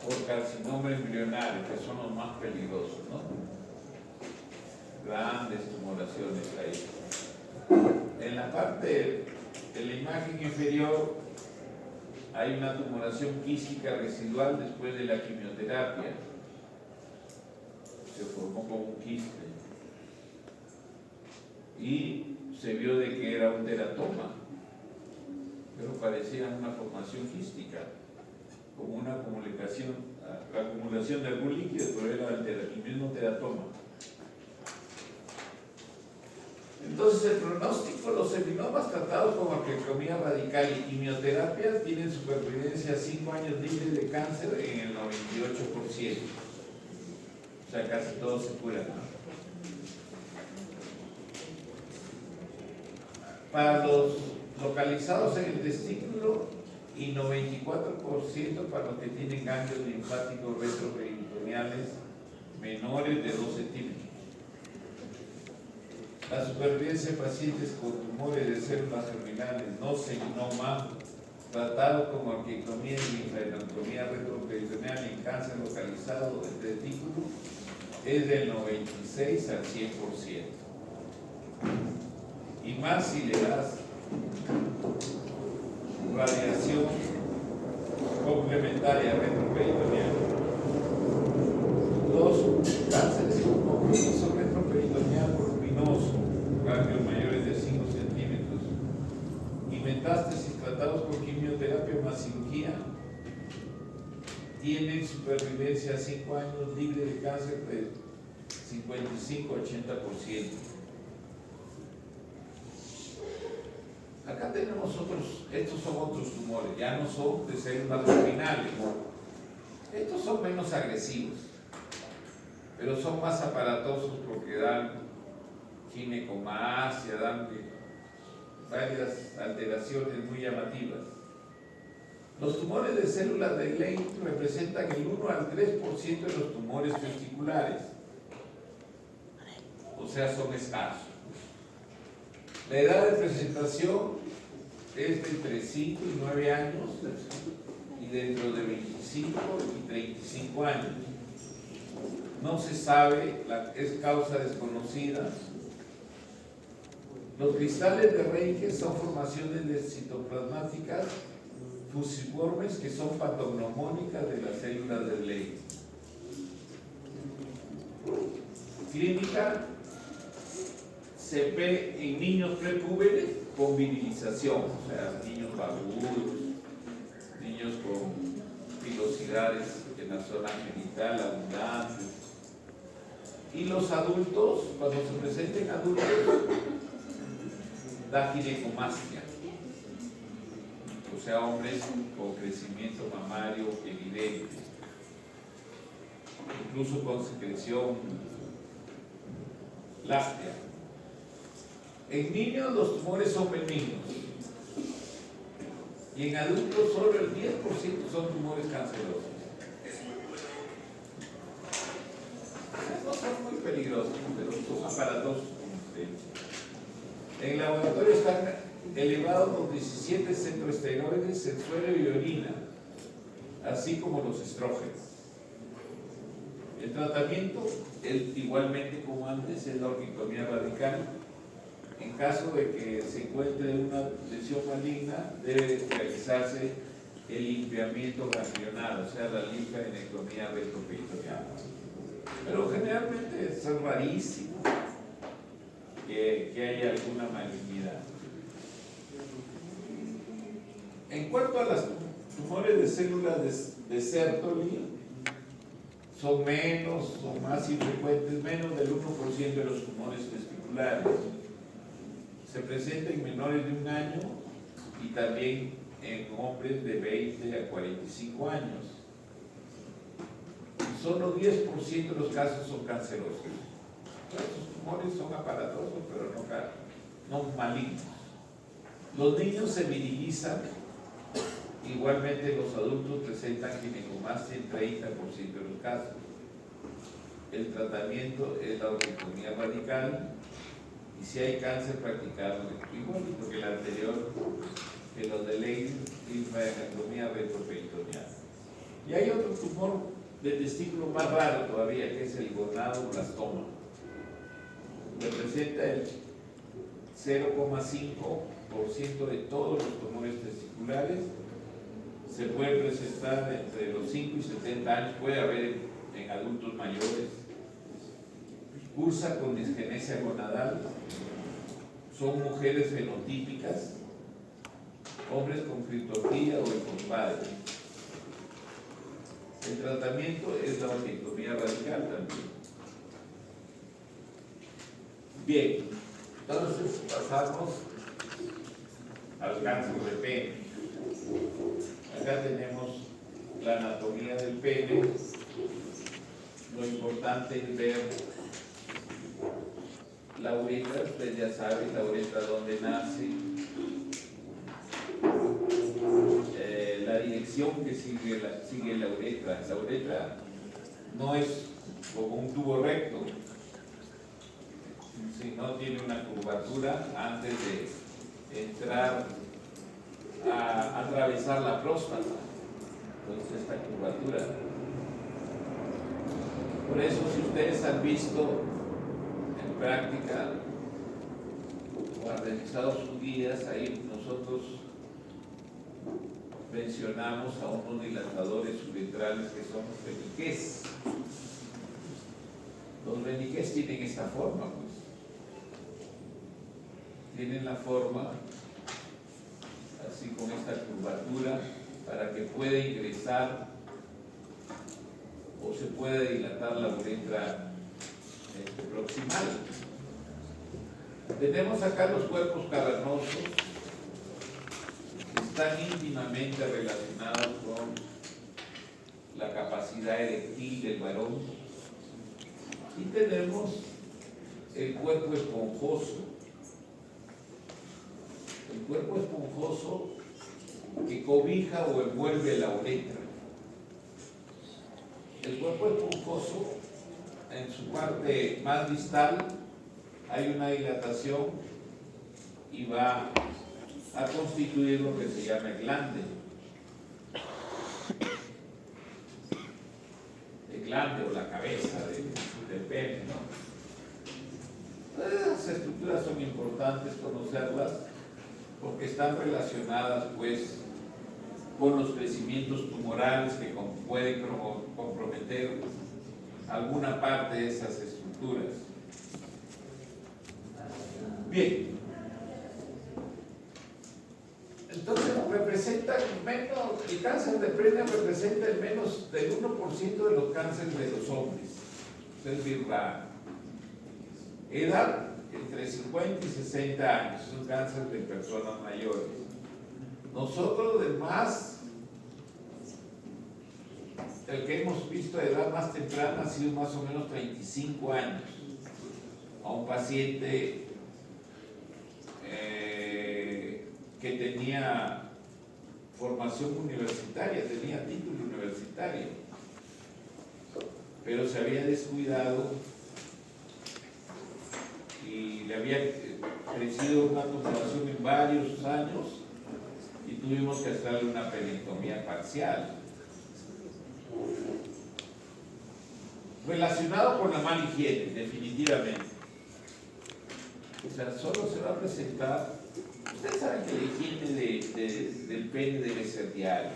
por carcinoma embrionario, que son los más peligrosos, ¿no? Grandes tumoraciones ahí. En la parte de la imagen inferior hay una tumoración quística residual después de la quimioterapia. Se formó como un quiste y se vio de que era un teratoma, pero parecía una formación quística, como una acumulación de algún líquido, pero era el mismo teratoma. Entonces, el pronóstico, los seminomas tratados con orquiectomía radical y quimioterapia tienen supervivencia a 5 años libres de cáncer en el 98%. O sea, casi todos se curan, ¿no? Para los localizados en el testículo y 94% para los que tienen ganglios linfáticos retroperitoneales menores de 2 centímetros. La supervivencia de pacientes con tumores de células germinales no seminoma tratados con orquiectomía y linfadenectomía retroperitoneal en cáncer localizado del testículo es del 96 al 100%. Y más si le das radiación complementaria retroperitoneal. Los cánceres con compromiso retroperitoneal voluminoso, ganglios mayores de 5 centímetros, y metástasis tratados con quimioterapia más cirugía, tienen supervivencia a 5 años libre de cáncer de 55 a 80%. Acá tenemos estos son otros tumores, ya no son de células germinales. Estos son menos agresivos, pero son más aparatosos porque dan ginecomastia, dan varias alteraciones muy llamativas. Los tumores de células de Leydig representan el 1 al 3% de los tumores testiculares, o sea, son escasos. La edad de presentación es de entre 5 y 9 años y dentro de 25 y 35 años. No se sabe, es causa desconocida. Los cristales de Reinke son formaciones de citoplasmáticas fusiformes que son patognomónicas de las células de Leydig. Clínica: CP en niños prepúberes con virilización, o sea, niños barbudos, niños con pilosidades en la zona genital abundantes. Y los adultos, cuando se presenten adultos, da ginecomastia, o sea, hombres con crecimiento mamario evidente, incluso con secreción láctea. En niños los tumores son benignos y en adultos solo el 10% son tumores cancerosos. No son muy peligrosos, pero son aparatosos. En el laboratorio están elevados los 17 centroesteroides en suero y orina, así como los estrógenos. El tratamiento, igualmente como antes, es la orquiectomía radical. En caso de que se encuentre una lesión maligna, debe realizarse el limpiamiento ganglionar, o sea, la linfadenectomía retroperitoneal. Pero generalmente es rarísimo que haya alguna malignidad. En cuanto a los tumores de células de Sertoli, son menos o más infrecuentes, menos del 1% de los tumores testiculares. Se presenta en menores de 1 año y también en hombres de 20 a 45 años. Y solo 10% de los casos son cancerosos. Estos tumores son aparatosos, pero no malignos. Los niños se virilizan, igualmente los adultos presentan ginecomastia en 30% de los casos. El tratamiento es la orquiectomía radical y si hay cáncer practicado igualito que el anterior, que los de ley, linfadenectomía retroperitoneal. Y hay otro tumor de testículo más raro todavía, que es el gonadoblastoma. Representa el 0,5% de todos los tumores testiculares. Se puede presentar entre los 5 y 70 años, puede haber en adultos mayores. Cursa con disgenesia gonadal. Son mujeres fenotípicas, hombres con criptorquía o hipospadia. El tratamiento es la orquiectomía radical también. Bien, entonces pasamos al cáncer de pene. Acá tenemos la anatomía del pene. Lo importante es ver la uretra. Ustedes ya saben la uretra donde nace, la dirección que sigue la uretra. La uretra no es como un tubo recto, sino tiene una curvatura antes de entrar a atravesar la próstata. Entonces esta curvatura. Por eso, si ustedes han visto en práctica o han revisado sus guías, ahí nosotros mencionamos a unos dilatadores uretrales que son los Beniqués. Los Beniqués tienen esta forma, pues. Tienen la forma así, con esta curvatura, para que pueda ingresar o se pueda dilatar la uretra proximal. Tenemos acá los cuerpos cavernosos, que están íntimamente relacionados con la capacidad eréctil del varón. Y tenemos el cuerpo esponjoso. El cuerpo esponjoso que cobija o envuelve la uretra. El cuerpo esponjoso, en su parte más distal, hay una dilatación y va a constituir lo que se llama el glande. El glande o la cabeza del pene, ¿no? Las estructuras son importantes conocerlas porque están relacionadas, pues, con los crecimientos tumorales que pueden comprometer alguna parte de esas estructuras. Bien, entonces representa menos, el cáncer de pene representa el menos del 1% de los cánceres de los hombres. Es bien raro. Edad entre 50 y 60 años, es un cáncer de personas mayores. Nosotros, además, el que hemos visto de edad más temprana ha sido más o menos 35 años. a un paciente que tenía formación universitaria, tenía título universitario, pero se había descuidado y le había crecido una tumoración en varios años y tuvimos que hacerle una peritectomía parcial. Relacionado con la mala higiene, definitivamente. O sea, solo se va a presentar. Ustedes saben que la higiene del pene debe ser diaria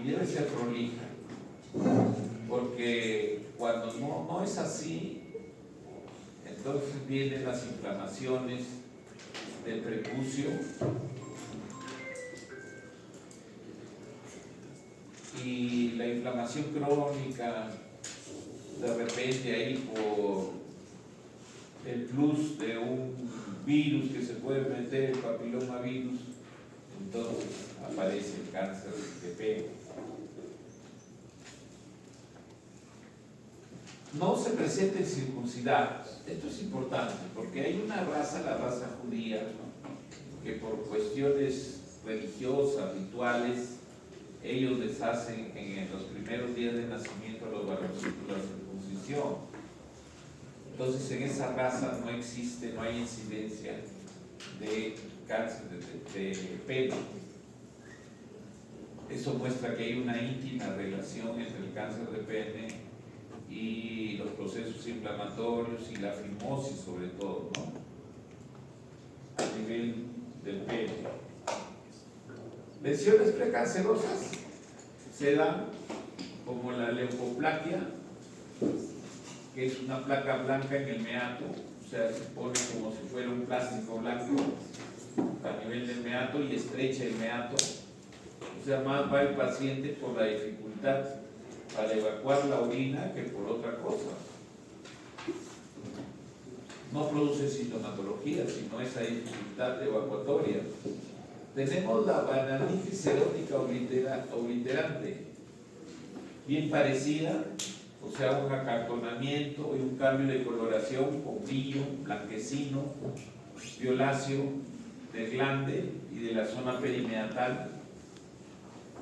y debe ser prolija, porque cuando no es así, entonces vienen las inflamaciones del prepucio y la inflamación crónica, de repente ahí por el plus de un virus que se puede meter, el papilomavirus, entonces aparece el cáncer de pene. No se presenten circuncidados. Esto es importante porque hay una raza, la raza judía, que por cuestiones religiosas, rituales, ellos les hacen en los primeros días de nacimiento a los varoncitos la circuncisión. Entonces en esa raza no existe, no hay incidencia de cáncer de pene. Eso muestra que hay una íntima relación entre el cáncer de pene y los procesos inflamatorios y la fimosis sobre todo, ¿no? A nivel del pene. Lesiones precancerosas se dan como la leucoplaquia, que es una placa blanca en el meato, o sea, se pone como si fuera un plástico blanco a nivel del meato y estrecha el meato. O sea, más va el paciente por la dificultad para evacuar la orina que por otra cosa. No produce sintomatología, sino esa dificultad evacuatoria. Tenemos la bananitis erótica obliterante, bien parecida, o sea, un acartonamiento y un cambio de coloración con brillo blanquecino, violáceo del glande y de la zona perimeatal.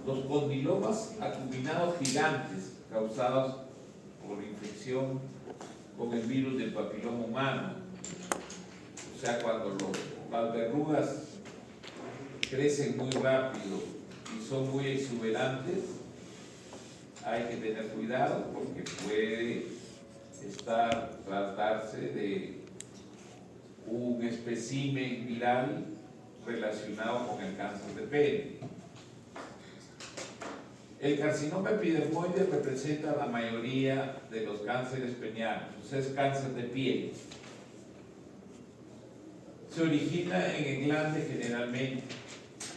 Los condilomas acuminados gigantes causados por infección con el virus del papiloma humano. O sea, cuando las verrugas crecen muy rápido y son muy exuberantes, hay que tener cuidado porque puede tratarse de un espécimen viral relacionado con el cáncer de pene. El carcinoma epidermoide representa la mayoría de los cánceres penianos, o sea, es cáncer de piel. Se origina en el glande generalmente,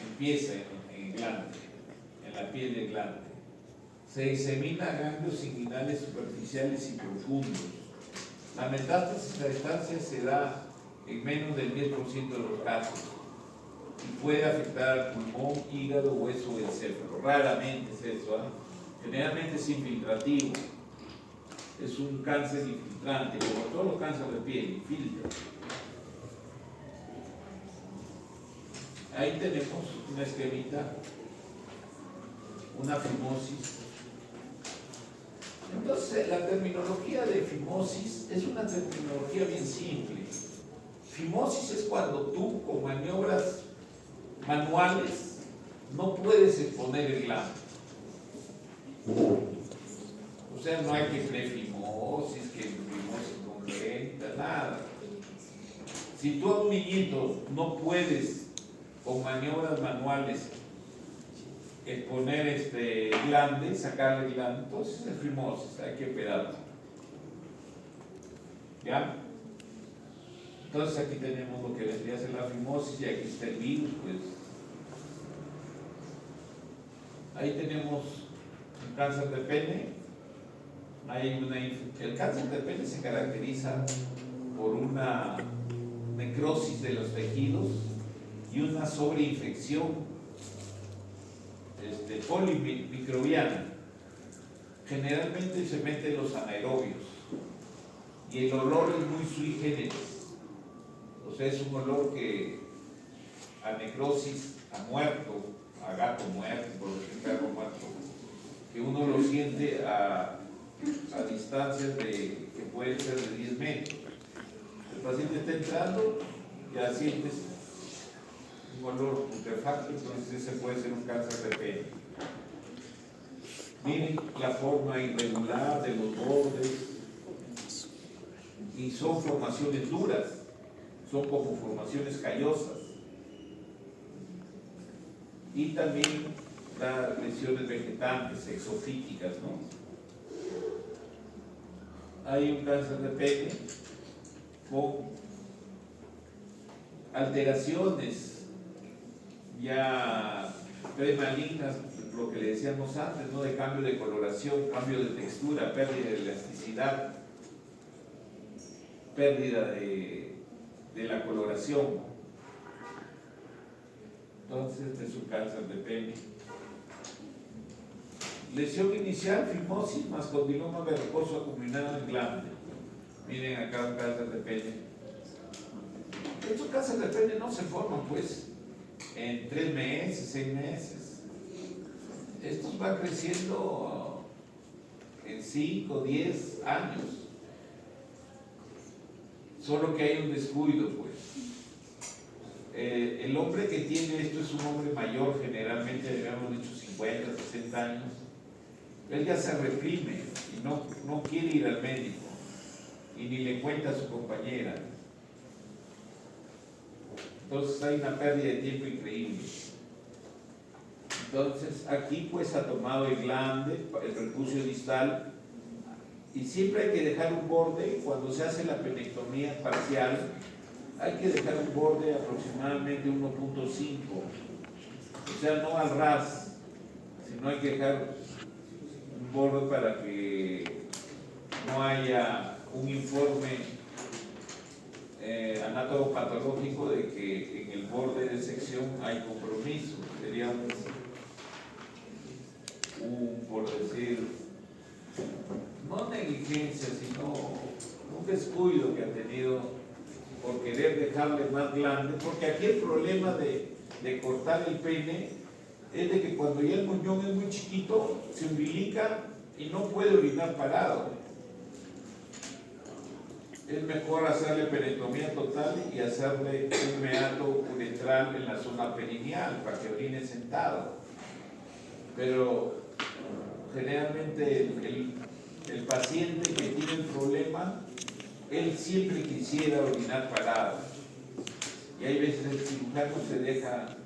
empieza en el glande, en la piel del glande. Se disemina a ganglios inguinales superficiales y profundos. La metástasis a distancia se da en menos del 10% de los casos y puede afectar al pulmón, hígado, hueso o encéfalo. Raramente es eso, ¿eh? Generalmente es infiltrativo. Es un cáncer infiltrante, como todos los cánceres de piel, infiltra. Ahí tenemos una esquemita, una fimosis. Entonces, la terminología de fimosis es una terminología bien simple. Fimosis es cuando tú, con maniobras manuales, no puedes exponer el glande. O sea, no hay que prefimosis, que fimosis congénita, nada. Si tú a un niñito no puedes, con maniobras manuales, exponer glande, sacarle glande, entonces es fimosis, hay que operarlo. ¿Ya? Entonces aquí tenemos lo que vendría a ser la fimosis y aquí está el virus, pues. Ahí tenemos un cáncer de pene. El cáncer de pene se caracteriza por una necrosis de los tejidos y una sobreinfección polimicrobiana. Generalmente se meten los anaerobios. y el olor es muy sui generis. O sea, es un olor que a necrosis, a muerto, a gato muerto, por decir perro muerto, que uno lo siente a distancias que pueden ser de 10 metros. El paciente está entrando, ya sientes un olor putrefacto, entonces ese puede ser un cáncer de pene. Miren la forma irregular de los bordes, y son formaciones duras, son como formaciones callosas. Y también las lesiones vegetantes, exofíticas, ¿no? Hay un cáncer de pene con alteraciones ya premalignas, lo que le decíamos antes, ¿no? De cambio de coloración, cambio de textura, pérdida de elasticidad, pérdida de la coloración. Entonces, este es un cáncer de pene. Lesión inicial, fimosis más condiloma verrucoso acuminado en glande. Miren acá un cáncer de pene. Estos cánceres de pene no se forman pues en 3 meses, 6 meses. Estos van creciendo en 5, 10 años. Solo que hay un descuido pues. El hombre que tiene esto es un hombre mayor, generalmente habíamos dicho 50, 60 años. Él ya se reprime y no quiere ir al médico y ni le cuenta a su compañera. Entonces hay una pérdida de tiempo increíble. Entonces aquí pues ha tomado el glande, el prepucio distal, y siempre hay que dejar un borde cuando se hace la penectomía parcial. Hay que dejar un borde aproximadamente 1.5, o sea, no al ras, sino hay que dejar un borde para que no haya un informe anatomopatológico de que en el borde de sección hay compromiso. Sería por decir, no negligencia, sino un descuido que ha tenido por querer dejarle más grande, porque aquí el problema de cortar el pene es de que cuando ya el muñón es muy chiquito, se umbilica y no puede orinar parado. Es mejor hacerle penectomía total y hacerle un meato uretral en la zona perineal para que orine sentado. Pero generalmente el paciente que tiene el problema, él siempre quisiera orinar parado. Y hay veces el cirujano se deja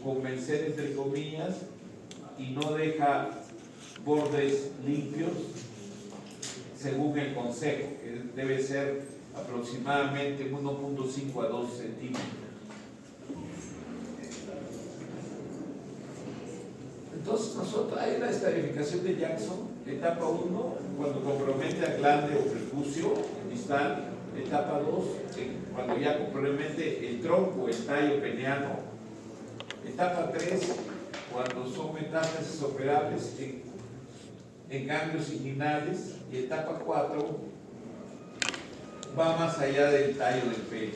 convencer, entre comillas, y no deja bordes limpios según el consejo, que debe ser aproximadamente 1.5 a 2 centímetros. Entonces nosotros, hay la estadificación de Jackson, etapa 1, cuando compromete al glande o prepucio distal, etapa 2, cuando ya compromete el tronco, el tallo peneano, etapa 3, cuando son metástasis operables en ganglios inguinales, y etapa 4 va más allá del tallo del pene,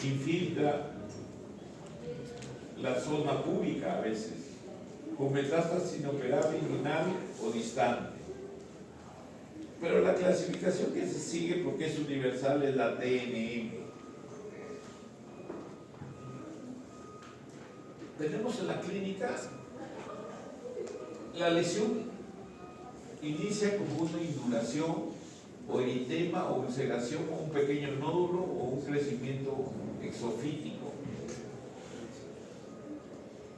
infiltra la zona púbica a veces, con metástasis inoperable inguinal o distante. Pero la clasificación que se sigue, porque es universal, es la TNM. Tenemos en la clínica la lesión inicia como una induración o eritema o ulceración o un pequeño nódulo o un crecimiento exofítico.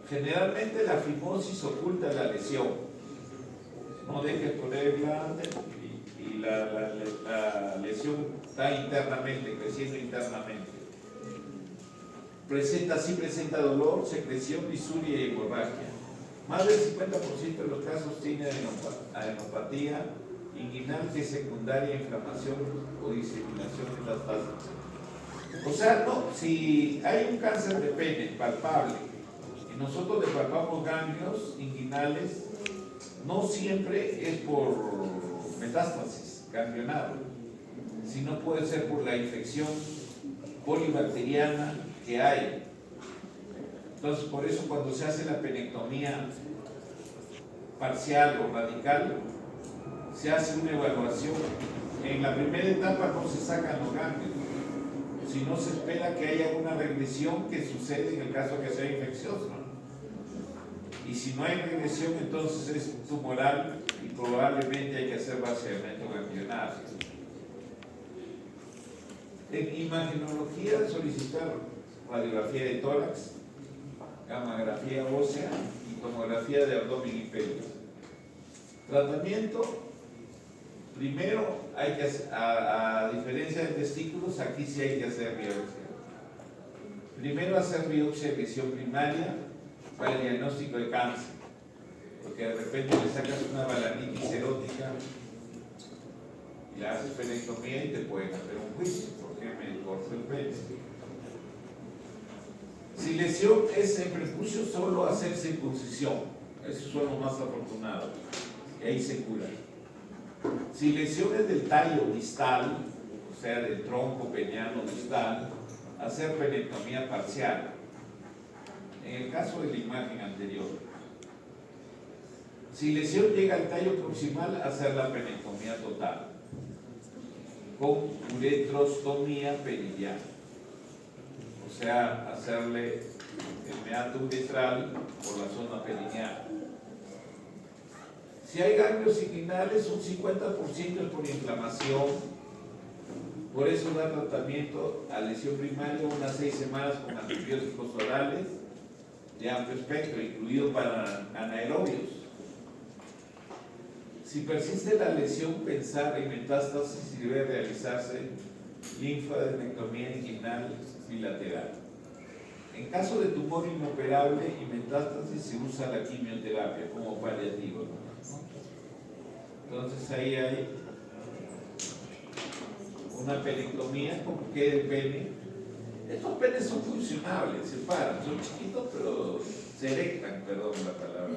Generalmente la fimosis oculta la lesión, no dejes poner el glande y la lesión está internamente, creciendo internamente. Presenta dolor, secreción, disuria y hemorragia. Más del 50% de los casos tiene adenopatía inguinal que es secundaria a inflamación o diseminación de las fascias. O sea, no, si hay un cáncer de pene palpable y nosotros le palpamos ganglios inguinales, no siempre es por metástasis metástasis ganglionar, sino puede ser por la infección polibacteriana que hay. Entonces, por eso cuando se hace la penectomía parcial o radical, se hace una evaluación. En la primera etapa no se sacan los ganglios, sino se espera que haya una regresión que sucede en el caso que sea infeccioso. Y si no hay regresión, entonces es tumoral y probablemente hay que hacer vaciamiento ganglionar. En imagenología solicitar radiografía de tórax, gammagrafía ósea y tomografía de abdomen y pelvis. Tratamiento, primero hay que hacer, a diferencia de testículos, aquí sí hay que hacer biopsia. Primero hacer biopsia de lesión primaria para el diagnóstico de cáncer, porque de repente le sacas una balanitis erótica y le haces penectomía y te pueden hacer un juicio, porque me corto el pene. Si lesión es en prepucio, solo hacer circuncisión, esos son los más afortunados, y ahí se cura. Si lesión es del tallo distal, o sea, del tronco peniano distal, hacer penectomía parcial. En el caso de la imagen anterior, si lesión llega al tallo proximal, hacer la penectomía total con uretrostomía peridiana, o sea, hacerle el meato uretral por la zona perineal. Si hay ganglios inguinales, un 50% es por inflamación, por eso da tratamiento a lesión primaria unas 6 semanas con antibióticos orales de amplio espectro, incluido para anaerobios. Si persiste la lesión, pensar en metástasis y debe realizarse linfadenectomía inguinal bilateral. En caso de tumor inoperable y metástasis se usa la quimioterapia como paliativo. Entonces ahí hay una penectomía como quede el pene. Estos penes son funcionables, se paran, son chiquitos pero se erectan, perdón la palabra,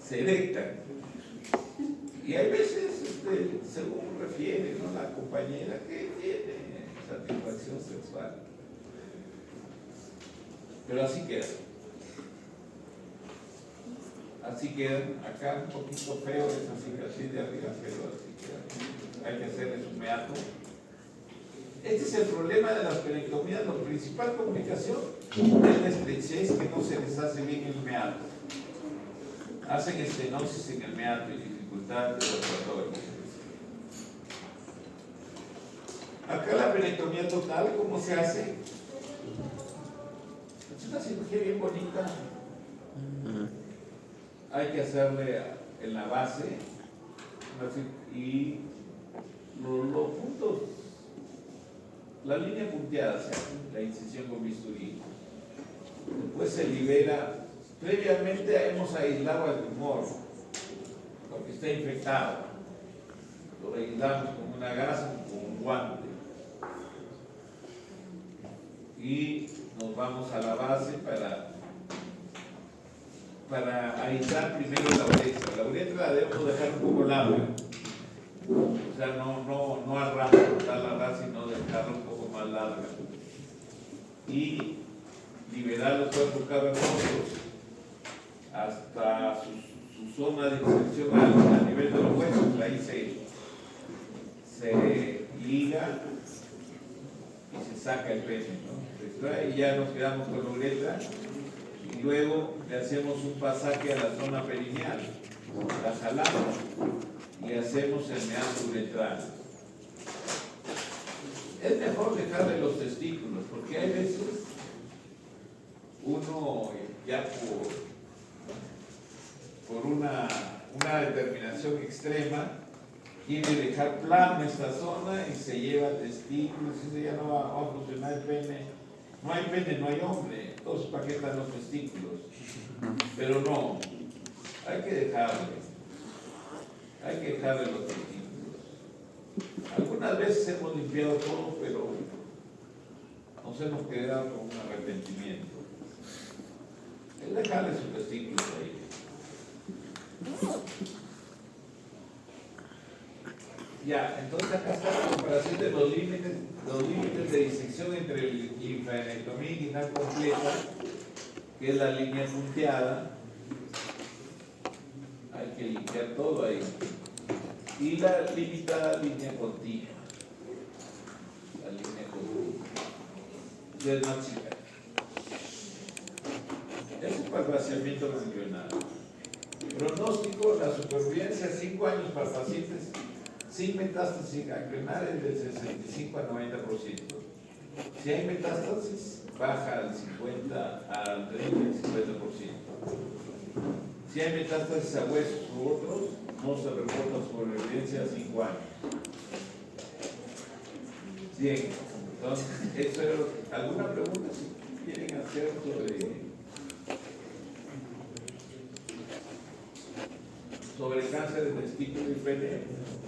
se erectan. Y hay veces, según refiere, ¿no?, la compañera, que tiene satisfacción sexual. Pero así queda. Así quedan. Acá un poquito feo esa cicatriz de arriba, pero así queda. Hay que hacerles un meato. Este es el problema de las penectomías. La principal complicación es la estrechez, que no se les hace bien el meato. Hacen estenosis en el meato y dificultad de respiratoria. Acá la penectomía total, ¿cómo se hace? Es una cirugía bien bonita. Hay que hacerle en la base y los puntos, la línea punteada, se hace la incisión con bisturí. Después se libera. Previamente hemos aislado al tumor porque está infectado. Lo aislamos con una gasa, con un guante. Y nos vamos a la base para aislar primero la uretra. La uretra la debemos dejar un poco larga. O sea, no al ras, cortar la ras, sino dejarla un poco más larga. Y liberar los cuerpos cavernosos hasta su zona de inserción a nivel de los huesos. Ahí se liga y se saca el pene, ¿no? Se extrae y ya nos quedamos con la uretra. Y luego le hacemos un pasaje a la zona perineal, la jalamos y hacemos el meato uretral. Es mejor dejarle los testículos, porque hay veces uno ya por una determinación extrema quiere dejar plano esta zona y se lleva testículos, y eso ya no va a funcionar el pene. No hay pene, no hay hombre. Entonces, ¿para qué están los testículos? Pero no, hay que dejarle los testículos. Algunas veces hemos limpiado todo, pero nos hemos quedado con un arrepentimiento. Es dejarle sus testículos ahí. Ya, entonces acá está la comparación de los límites de disección entre el linfadenectomía inguinal completa, que es la línea punteada. Hay que limpiar todo ahí. Y la limitada línea continua. La línea continua. Ya es más chica. Eso es para el vaciamiento ganglionar. Pronóstico, la supervivencia 5 años para pacientes sin metástasis ganglionar es del 65 al 90%. Si hay metástasis, baja al 50, al 30, al 50%. Si hay metástasis a huesos u otros, no se reporta sobrevivencia a 5 años. Bien, entonces, eso era ¿alguna pregunta si quieren hacer sobre cáncer de testículo y pene?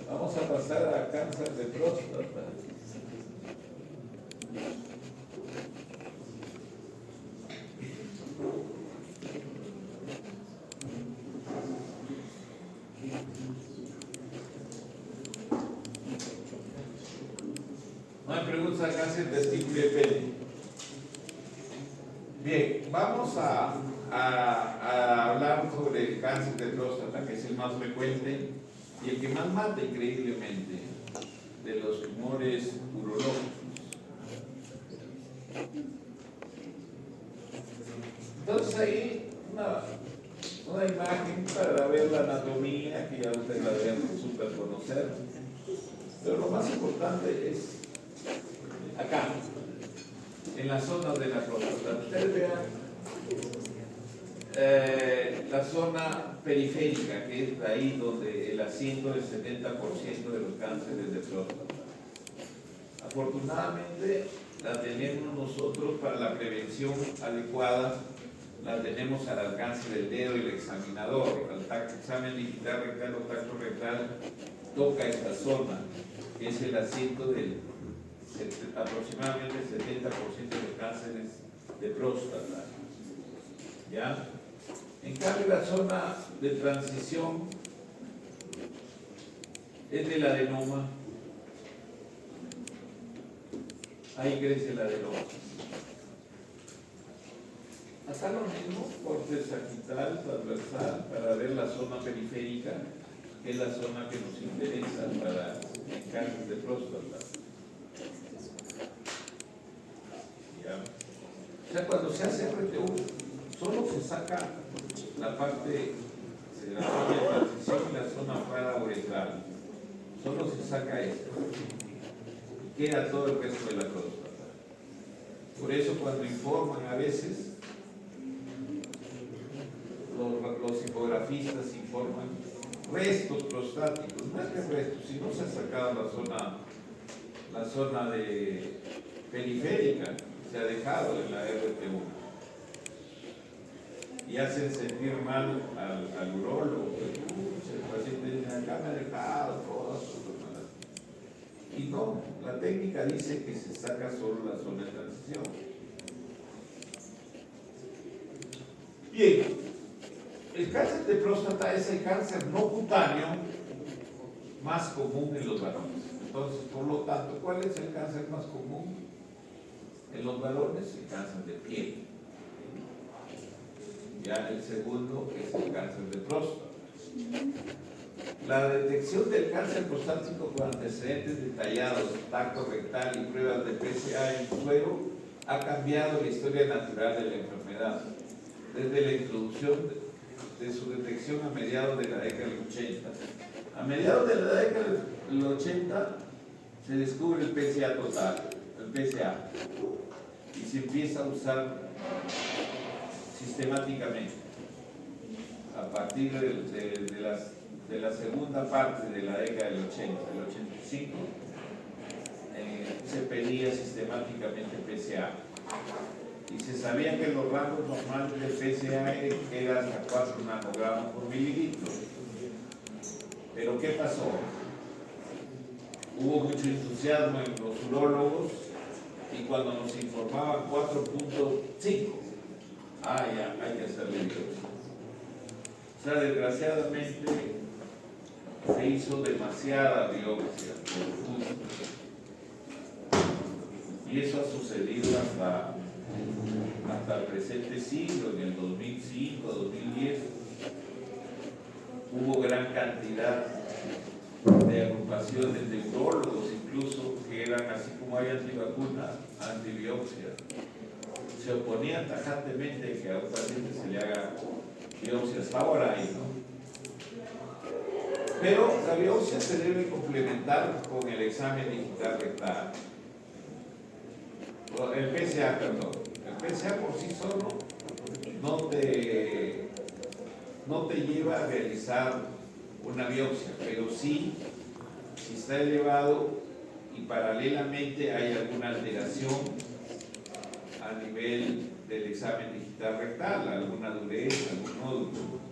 Vamos a pasar a cáncer de próstata. No hay preguntas a cáncer de testículo y pene. Bien, vamos a hablar sobre el cáncer de próstata, que es el más frecuente y el que más mata increíblemente de los tumores urológicos. Entonces ahí una imagen para ver la anatomía, que ya ustedes la deben super conocer, pero lo más importante es acá, en la zona de la próstata. Ustedes vean la zona periférica, que es ahí donde el asiento del 70% de los cánceres de próstata. Afortunadamente la tenemos nosotros para la prevención adecuada, la tenemos al alcance del dedo y el examinador. El examen digital rectal o tacto rectal toca esta zona, que es el asiento del aproximadamente el 70% de los cánceres de próstata. ¿Ya? En cambio, la zona de transición es del adenoma. Ahí crece el adenoma. Acá lo mismo, corte sagital, transversal, para ver la zona periférica, que es la zona que nos interesa para el cáncer de próstata. ¿Ya? O sea, cuando se hace RTU, solo se saca la parte de la zona de transición y la zona parauretral. Solo se saca esto. Queda todo el resto de la próstata. Por eso cuando informan a veces, los ecografistas informan restos prostáticos. No es que restos, si no se ha sacado la zona de periférica, se ha dejado en la RT1. Y hacen sentir mal al urólogo. El paciente dice, acá me ha dejado todas sus hormonas. Y no, la técnica dice que se saca solo la zona de transición. Bien, el cáncer de próstata es el cáncer no cutáneo más común en los varones. Entonces, por lo tanto, ¿cuál es el cáncer más común en los varones? El cáncer de piel. Ya el segundo es el cáncer de próstata. La detección del cáncer prostático con antecedentes detallados, tacto rectal y pruebas de PSA en suero ha cambiado la historia natural de la enfermedad, desde la introducción de su detección a mediados de la década del 80. A mediados de la década del 80 se descubre el PSA total, el PSA, y se empieza a usar sistemáticamente. A partir de la segunda parte de la década del 80, del 85, se pedía sistemáticamente PSA. Y se sabía que los rangos normales del PSA eran hasta 4 nanogramos por mililitro. Pero ¿qué pasó? Hubo mucho entusiasmo en los urólogos y cuando nos informaban 4.5, ya hay que hacerle biopsia. O sea, desgraciadamente se hizo demasiada biopsia y eso ha sucedido hasta el presente siglo. En el 2005, 2010 hubo gran cantidad de agrupaciones de urólogos incluso que eran, así como hay antivacunas, antibiopsia, se oponían tajantemente que a un paciente se le haga biopsia. Hasta ahora hay, ¿no? Pero la biopsia se debe complementar con el examen digital rectal. El PSA, perdón. El PSA por sí solo no te lleva a realizar una biopsia, pero sí, si está elevado y paralelamente hay alguna alteración a nivel del examen digital rectal, alguna dureza, algún nódulo,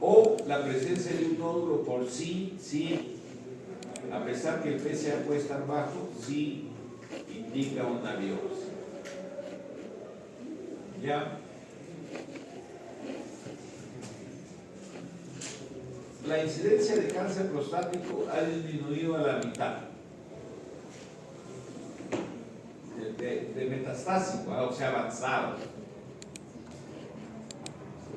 o la presencia de un nódulo por sí, a pesar que el PSA puede estar bajo, sí indica una biopsia. ¿Ya? La incidencia de cáncer prostático ha disminuido a la mitad de metastásico, o sea, avanzado.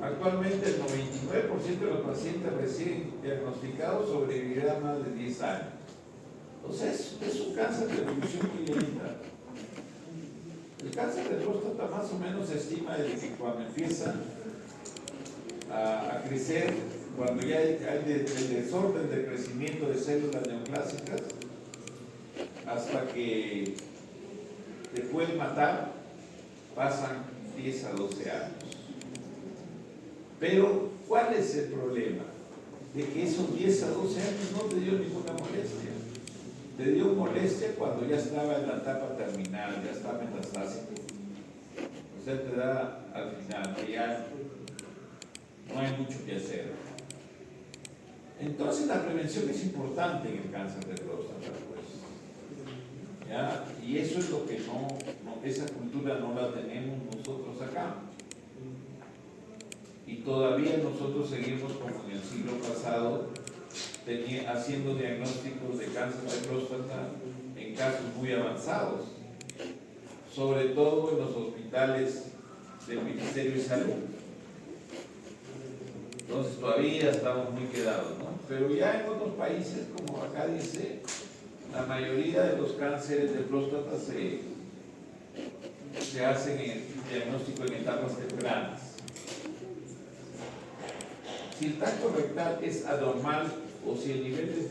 Actualmente el 99% de los pacientes recién diagnosticados sobrevivirán más de 10 años. Entonces, es un cáncer de evolución muy lenta. El cáncer de próstata más o menos se estima desde que cuando empieza a crecer, cuando ya hay el desorden de crecimiento de células neoplásicas, hasta que te pueden matar, pasan 10 a 12 años. Pero, ¿cuál es el problema? De que esos 10 a 12 años no te dio ninguna molestia. Te dio molestia cuando ya estaba en la etapa terminal, ya está metastásico. O sea, te da al final, que ya no hay mucho que hacer. Entonces, la prevención es importante en el cáncer de próstata, pues. ¿Ya? Y eso es lo que esa cultura no la tenemos nosotros acá. Y todavía nosotros seguimos como en el siglo pasado haciendo diagnósticos de cáncer de próstata en casos muy avanzados, sobre todo en los hospitales del Ministerio de Salud. Entonces todavía estamos muy quedados, ¿no? Pero ya en otros países, como acá dice, la mayoría de los cánceres de próstata se hacen en diagnóstico en etapas tempranas. Si el tacto rectal es anormal o si el nivel de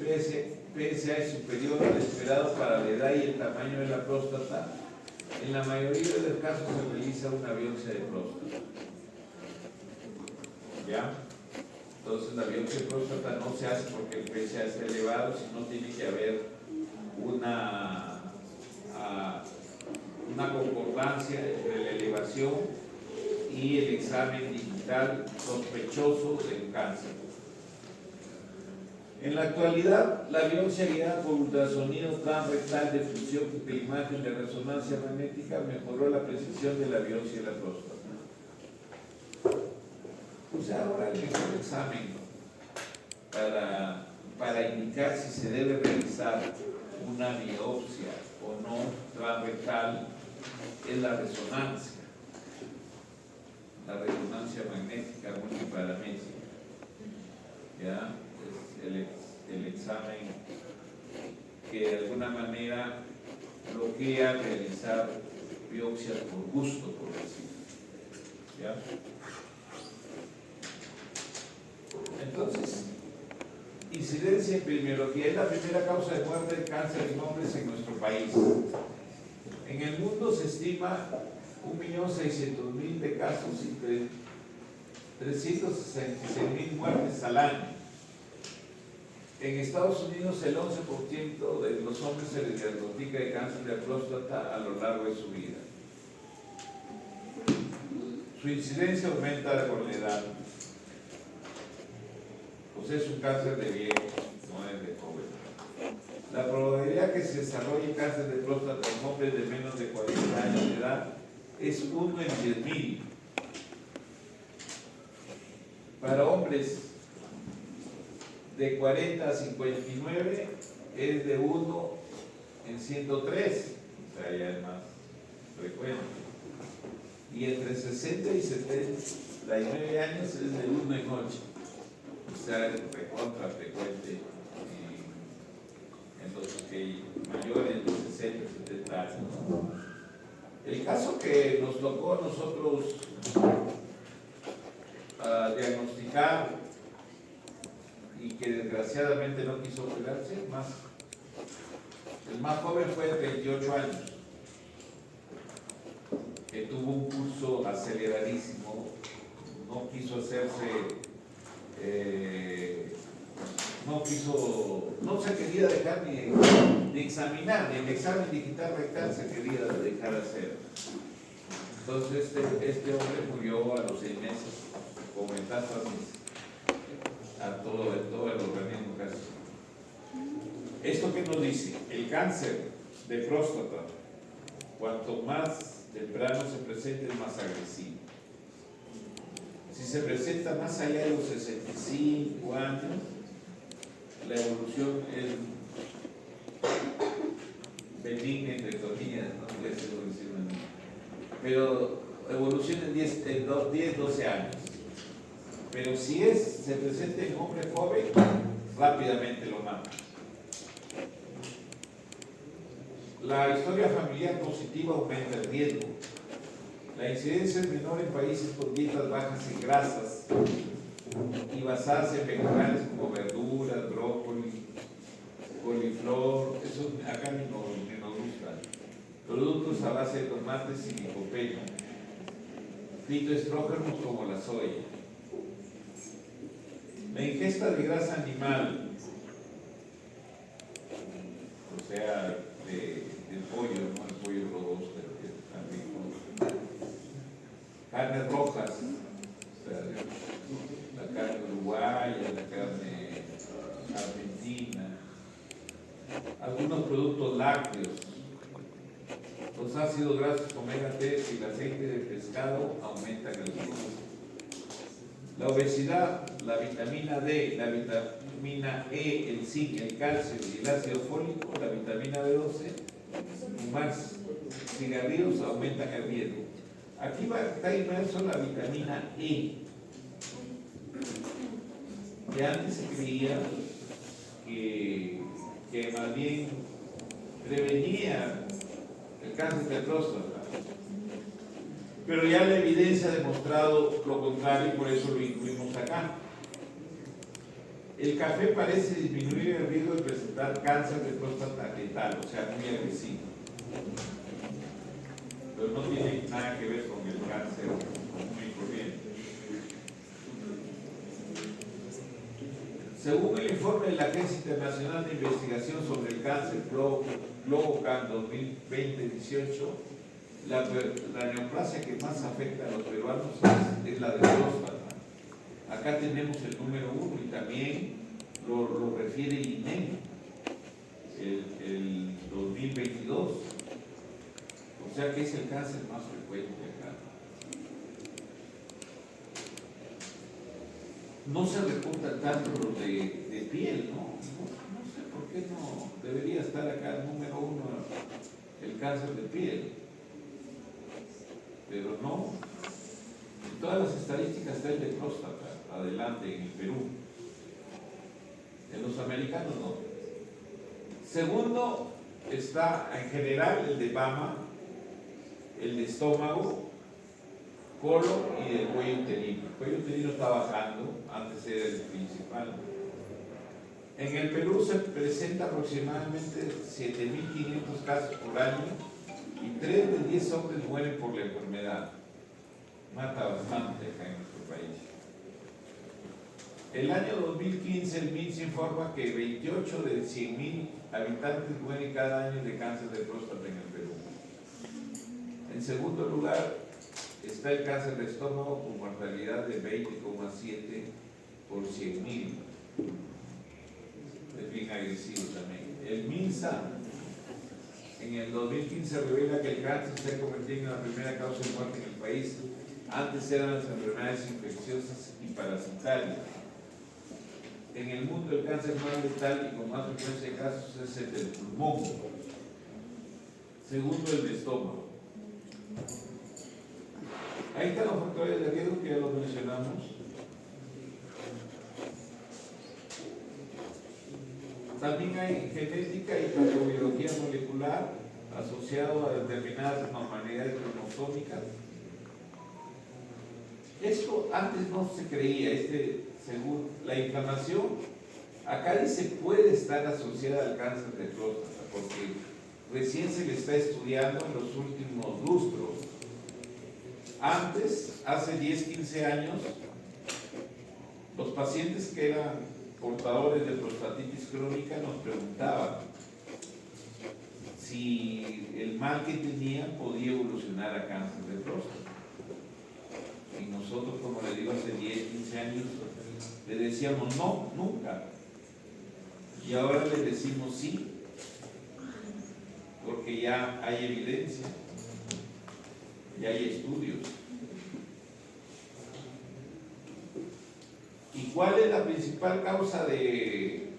PSA es superior al esperado para la edad y el tamaño de la próstata, en la mayoría de los casos se realiza una biopsia de próstata. ¿Ya? Entonces la biopsia de próstata no se hace porque el PSA está elevado, sino tiene que haber una concordancia entre la elevación y el examen digital sospechoso del cáncer. En la actualidad, la biopsia guiada por ultrasonido transrectal de función de imagen de resonancia magnética mejoró la precisión de la biopsia de la próstata. O sea, ahora el mejor examen para indicar si se debe realizar una biopsia o no transrectal es la resonancia magnética multiparamétrica. ¿Ya? El examen que de alguna manera bloquea realizar biopsias por gusto, por decirlo. ¿Ya? Entonces, incidencia en epidemiología es la primera causa de muerte de cáncer en hombres en nuestro país. En el mundo se estima 1.600.000 de casos y 366.000 muertes al año. En Estados Unidos el 11% de los hombres se les diagnostica de cáncer de próstata a lo largo de su vida. Su incidencia aumenta con la edad. Pues es un cáncer de viejo, no es de joven. La probabilidad que se desarrolle cáncer de próstata en hombres de menos de 40 años de edad es 1 en 10.000. Para hombres de 40 a 59 es de 1 en 103, o sea, ya es más frecuente. Y entre 60 y 79 años es de 1 en 8, o sea, es recontra frecuente en los que mayores de 60 y 70 años. El caso que nos tocó a nosotros diagnosticar y que desgraciadamente no quiso operarse, el más joven fue de 28 años, que tuvo un pulso aceleradísimo, no quiso hacerse, no se quería dejar ni examinar, ni el examen digital rectal se quería dejar hacer. Entonces este hombre murió a los 6 meses con metástasis a todo el organismo casi. ¿Esto qué nos dice? El cáncer de próstata, cuanto más temprano se presente, es más agresivo. Si se presenta más allá de los 65 años, la evolución es benigna, entre comillas, no puede ser evolución, pero evolución en 10-12 años. Pero si se presenta en hombre joven, rápidamente lo mata. La historia familiar positiva aumenta el riesgo. La incidencia es menor en países con dietas bajas en grasas y basadas en vegetales como verduras, brócoli, coliflor, eso acá ni nos gusta. Productos a base de tomates y licopeno. Fitoestrógenos como la soya. La ingesta de grasa animal, o sea, del pollo, no el pollo robusto, que es tan rico. Carnes rojas, o sea, la carne uruguaya, la carne argentina, algunos productos lácteos, los ácidos grasos omega 3 y el aceite de pescado aumentan el riesgo. La obesidad, la vitamina D, la vitamina E, el zinc, el calcio y el ácido fólico, la vitamina B12 y más cigarrillos aumentan el riesgo. Aquí está inmerso la vitamina E, que antes se creía que más bien prevenía el cáncer de próstata. Pero ya la evidencia ha demostrado lo contrario y por eso lo incluimos acá. El café parece disminuir el riesgo de presentar cáncer de próstata letal, o sea, muy agresivo. Pero no tiene nada que ver con el cáncer muy corriente. Según el informe de la Agencia Internacional de Investigación sobre el Cáncer, GloboCan 2020-18, la neoplasia que más afecta a los peruanos es la de próstata. Acá tenemos el número 1 y también lo refiere INEGI, el 2022. O sea que es el cáncer más frecuente acá. No se reportan tanto los de piel, ¿no? No sé por qué no debería estar acá el número 1, el cáncer de piel. Pero no, en todas las estadísticas está el de próstata, adelante en el Perú. En los americanos no. Segundo está en general el de mama, el de estómago, colon y el cuello uterino. El cuello uterino está bajando, antes era el principal. En el Perú se presenta aproximadamente 7.500 casos por año y 3 de 10 hombres mueren por la enfermedad. Mata bastante acá en nuestro país. El año 2015 el MINS informa que 28 de 100.000 habitantes mueren cada año de cáncer de próstata en el Perú. En segundo lugar está el cáncer de estómago con mortalidad de 20,7 por 100.000. Es bien agresivo también. El MINSA en el 2015 revela que el cáncer se ha convertido en la primera causa de muerte en el país. Antes eran las enfermedades infecciosas y parasitarias. en el mundo el cáncer más letal y con más frecuencia de casos es el del pulmón. Segundo, el de estómago. Ahí están los factores de riesgo que ya los mencionamos. También hay genética y patología molecular asociado a determinadas anormalidades cromosómicas. Esto antes no se creía, según la inflamación, acá dice puede estar asociada al cáncer de próstata, porque recién se le está estudiando en los últimos lustros. Antes, hace 10, 15 años, los pacientes que eran portadores de prostatitis crónica nos preguntaban si el mal que tenían podía evolucionar a cáncer de próstata. Y nosotros, como le digo, hace 10, 15 años, le decíamos no, nunca. Y ahora le decimos sí, porque ya hay evidencia, ya hay estudios. ¿Y cuál es la principal causa de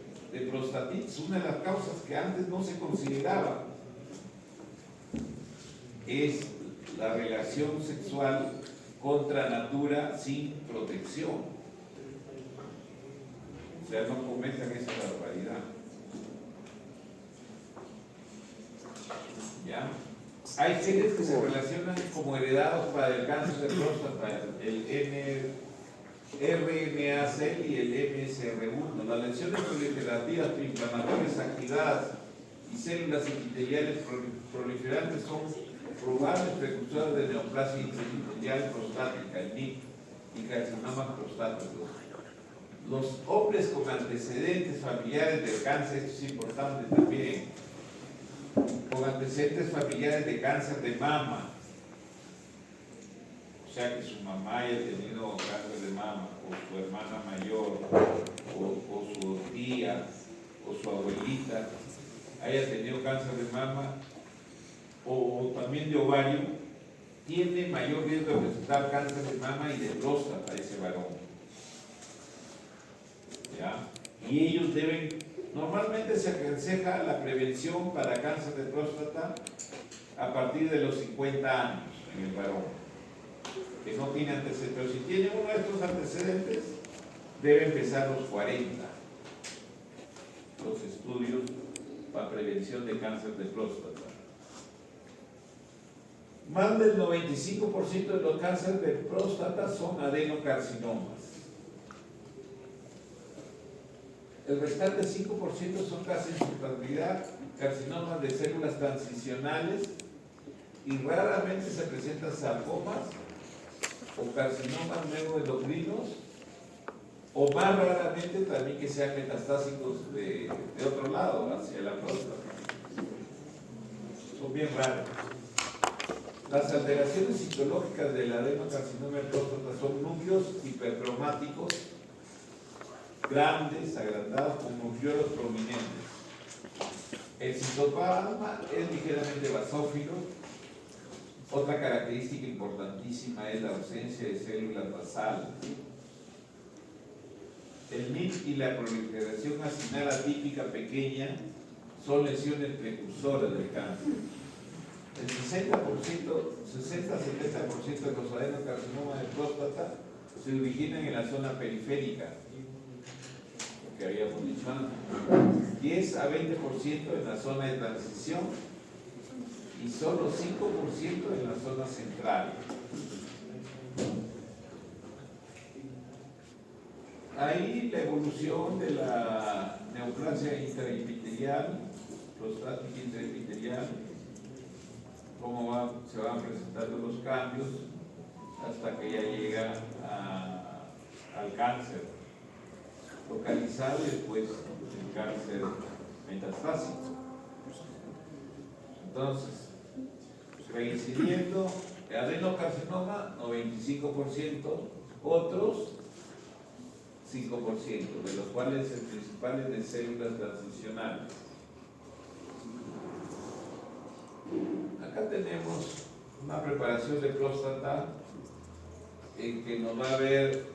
prostatitis? Una de las causas que antes no se consideraba es la relación sexual contra natura sin protección. O sea, no cometan esa barbaridad. ¿Ya? Hay genes que se relacionan como heredados para el cáncer de próstata, el RNA-cell y el MSR1. Las lesiones proliferativas inflamatorias activadas y células epiteliales proliferantes son probables precursoras de neoplasia epitelial prostática, el NIP, y carcinoma prostático. Los hombres con antecedentes familiares de cáncer, esto es importante también, con antecedentes familiares de cáncer de mama, o sea que su mamá haya tenido cáncer de mama, o su hermana mayor, o su tía, o su abuelita haya tenido cáncer de mama, o también de ovario, tiene mayor riesgo de presentar cáncer de mama y de próstata ese varón. ¿Ya? Y ellos deben, normalmente se aconseja la prevención para cáncer de próstata a partir de los 50 años en el varón, que no tiene antecedentes, pero si tiene uno de estos antecedentes, debe empezar a los 40 los estudios para prevención de cáncer de próstata. Más del 95% de los cánceres de próstata son adenocarcinomas. El restante 5% son casi en su totalidad carcinomas de células transicionales y raramente se presentan sarcomas o carcinomas neuroendocrinos, o más raramente también que sean metastásicos de otro lado, hacia la próstata. Son bien raros. Las alteraciones citológicas del adenocarcinoma de próstata son núcleos hipercromáticos grandes, agrandados, con nucleolos prominentes. El citoplasma es ligeramente basófilo. Otra característica importantísima es la ausencia de células basales. El NIP y la proliferación acinar atípica pequeña son lesiones precursoras del cáncer. El 60-70% de los adenocarcinomas de próstata se originan en la zona periférica, que habíamos dicho antes, 10 a 20% en la zona de transición y solo 5% en la zona central. Ahí la evolución de la neoplasia intraepitelial, prostática intraepitelial, cómo se van presentando los cambios hasta que ya llega al cáncer localizado y después el cáncer metastásico. Entonces, reincidiendo, adenocarcinoma 95%, otros 5%, de los cuales el principal es de células transicionales. Acá tenemos una preparación de próstata que nos va a ver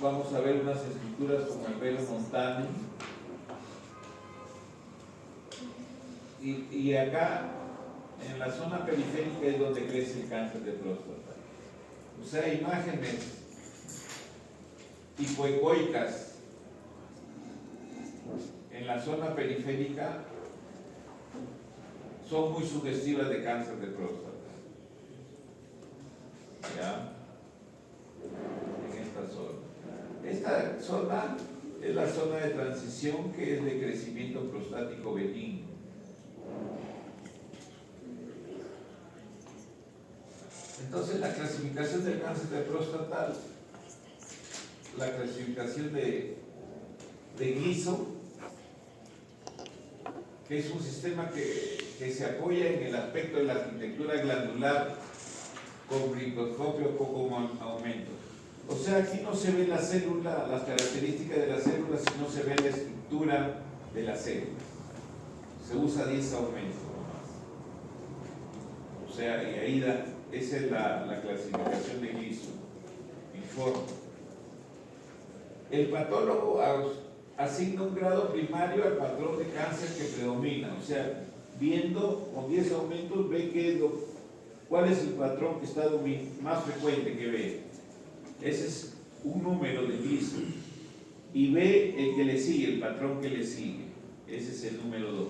vamos a ver unas estructuras como el velo montano. Y acá, en la zona periférica, es donde crece el cáncer de próstata. O sea, imágenes hipoecoicas en la zona periférica son muy sugestivas de cáncer de próstata. ¿Ya? En esta zona. Esta zona es la zona de transición, que es de crecimiento prostático benigno. Entonces, la clasificación del cáncer de próstata, la clasificación de Gleason, que es un sistema que se apoya en el aspecto de la arquitectura glandular con microscopio como aumento. O sea, aquí no se ve la célula, las características de la célula, sino se ve la estructura de la célula. Se usa 10 aumentos nomás. O sea, y ahí esa es la clasificación de Gleason. Informe. El patólogo asigna un grado primario al patrón de cáncer que predomina. O sea, viendo con 10 aumentos, ve cuál es el patrón que está más frecuente que ve. Ese es un número de Gleason. Y ve el que le sigue, el patrón que le sigue. Ese es el número 2.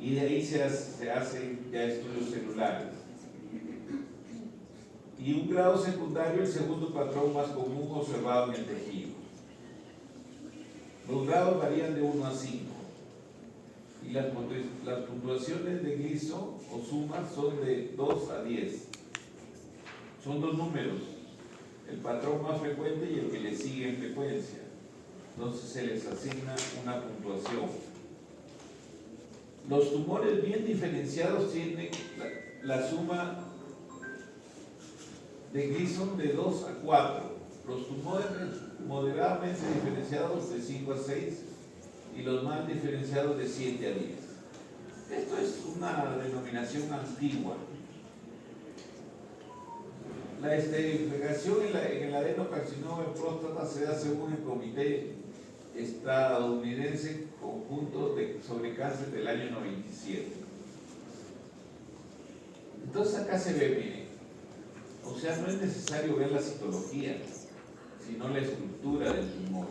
Y de ahí se hacen ya estudios celulares. Y un grado secundario, el segundo patrón más común observado en el tejido. Los grados varían de 1 a 5. Y las puntuaciones de Gleason o sumas son de 2 a 10. Son dos números, el patrón más frecuente y el que le sigue en frecuencia. Entonces se les asigna una puntuación. Los tumores bien diferenciados tienen la suma de Gleason de 2 a 4. Los tumores moderadamente diferenciados de 5 a 6 y los mal diferenciados de 7 a 10. Esto es una denominación antigua. La esterilización en el adenocarcinoma de próstata se da según el Comité Estadounidense Conjunto sobre Cáncer del año 97. Entonces acá se ve, miren, o sea, no es necesario ver la citología, sino la estructura del tumor.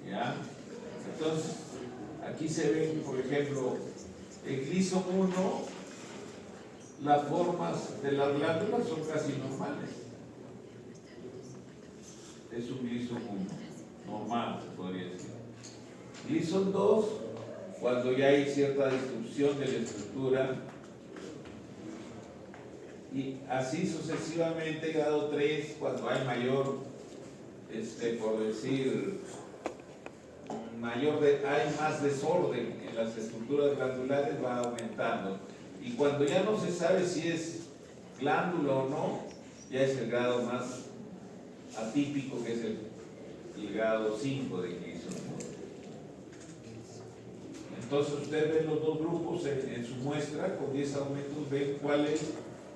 ¿Ya? Entonces, aquí se ven, por ejemplo, en Gleason 1, las formas de las glándulas son casi normales. Es un Gleason 1, normal, se podría decir. Gleason 2, cuando ya hay cierta destrucción de la estructura, y así sucesivamente, grado 3, cuando hay mayor, por decir, hay más desorden en las estructuras glandulares, va aumentando. Y cuando ya no se sabe si es glándula o no, ya es el grado más atípico, que es el grado 5 de Gleason. Entonces usted ve los dos grupos en su muestra, con 10 aumentos, ven cuál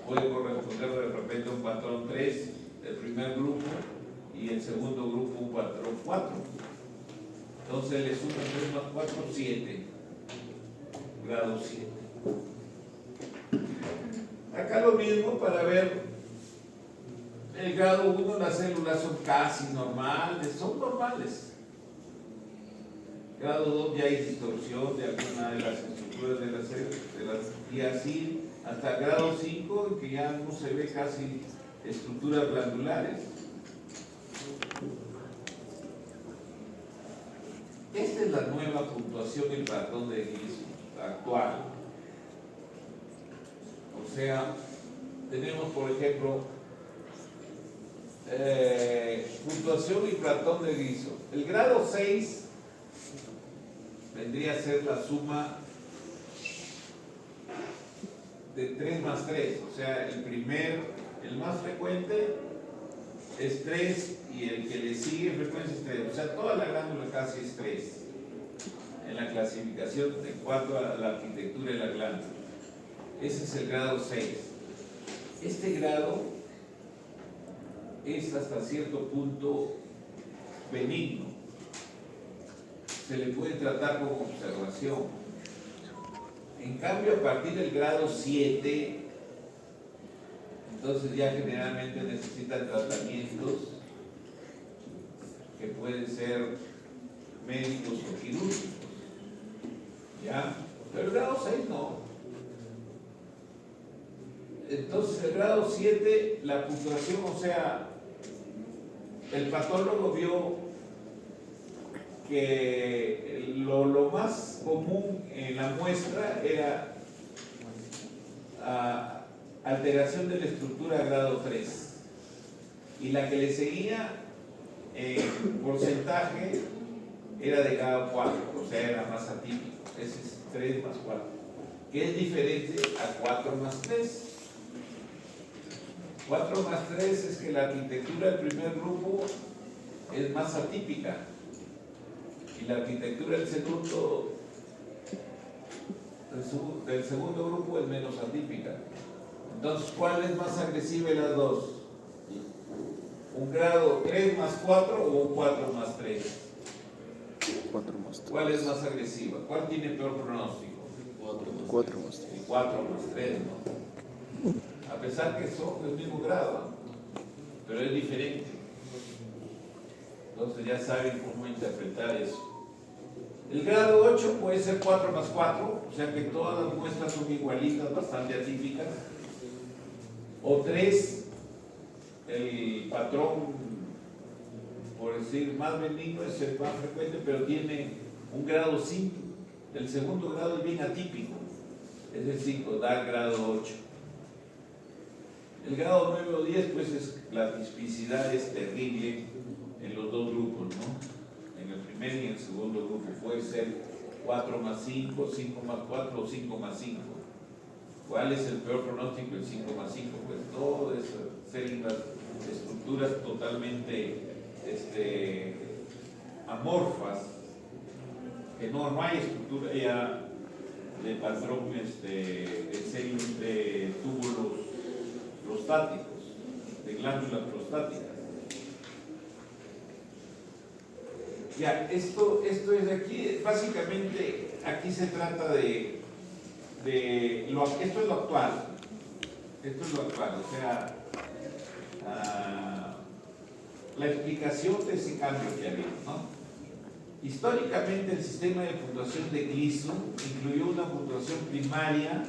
puede corresponder de repente a un patrón 3, el primer grupo, y el segundo grupo un patrón 4. Entonces le suman 3 más 4, 7, grado 7. Acá lo mismo para ver el grado 1, las células son casi normales, son normales. Grado 2 ya hay distorsión de alguna de las estructuras de las células, y así hasta grado 5, en que ya no se ve casi estructuras glandulares. Esta es la nueva puntuación del patrón de Gleason actual. O sea, tenemos por ejemplo puntuación y patrón de Gleason. El grado 6 vendría a ser la suma de 3 más 3, o sea, el más frecuente es 3 y el que le sigue en frecuencia es 3, o sea, toda la glándula casi es 3 en la clasificación en cuanto a la arquitectura de la glándula. Ese es el grado 6. Este grado es hasta cierto punto benigno. Se le puede tratar como observación. En cambio, a partir del grado 7, entonces ya generalmente necesitan tratamientos que pueden ser médicos o quirúrgicos. ¿Ya? Pero el grado 6 no. Entonces, el grado 7, la puntuación, o sea, el patólogo vio que lo más común en la muestra era alteración de la estructura grado 3. Y la que le seguía en porcentaje era de grado 4, o sea, era más atípico. Ese es 3 más 4, que es diferente a 4 más 3. 4 más 3 es que la arquitectura del primer grupo es más atípica y la arquitectura del segundo grupo es menos atípica. Entonces, ¿cuál es más agresiva de las dos? ¿Un grado 3 más 4 o un 4 más 3? 4 más 3. ¿Cuál es más agresiva? ¿Cuál tiene peor pronóstico? 4 más 3. 4 más 3, ¿no? A pesar que son del mismo grado, ¿no? Pero es diferente. Entonces ya saben cómo interpretar eso. El grado 8 puede ser 4 más 4, o sea que todas las muestras son igualitas, bastante atípicas. O 3, el patrón, por decir, más benigno es el más frecuente, pero tiene un grado 5. El segundo grado es bien atípico, es el 5, da el grado 8. El grado 9 o 10, pues la tipicidad es terrible en los dos grupos, ¿no? En el primer y en el segundo grupo puede ser 4 más 5, 5 más 4 o 5 más 5. ¿Cuál es el peor pronóstico? El 5 más 5, pues todo es células, estructuras totalmente amorfas, que no hay estructura ya de patrón de túbulos prostáticos, de glándulas prostáticas. Ya, esto es aquí, básicamente aquí se trata esto es lo actual, o sea, la explicación de ese cambio que ha habido, ¿no? Históricamente el sistema de puntuación de Gleason incluyó una puntuación primaria,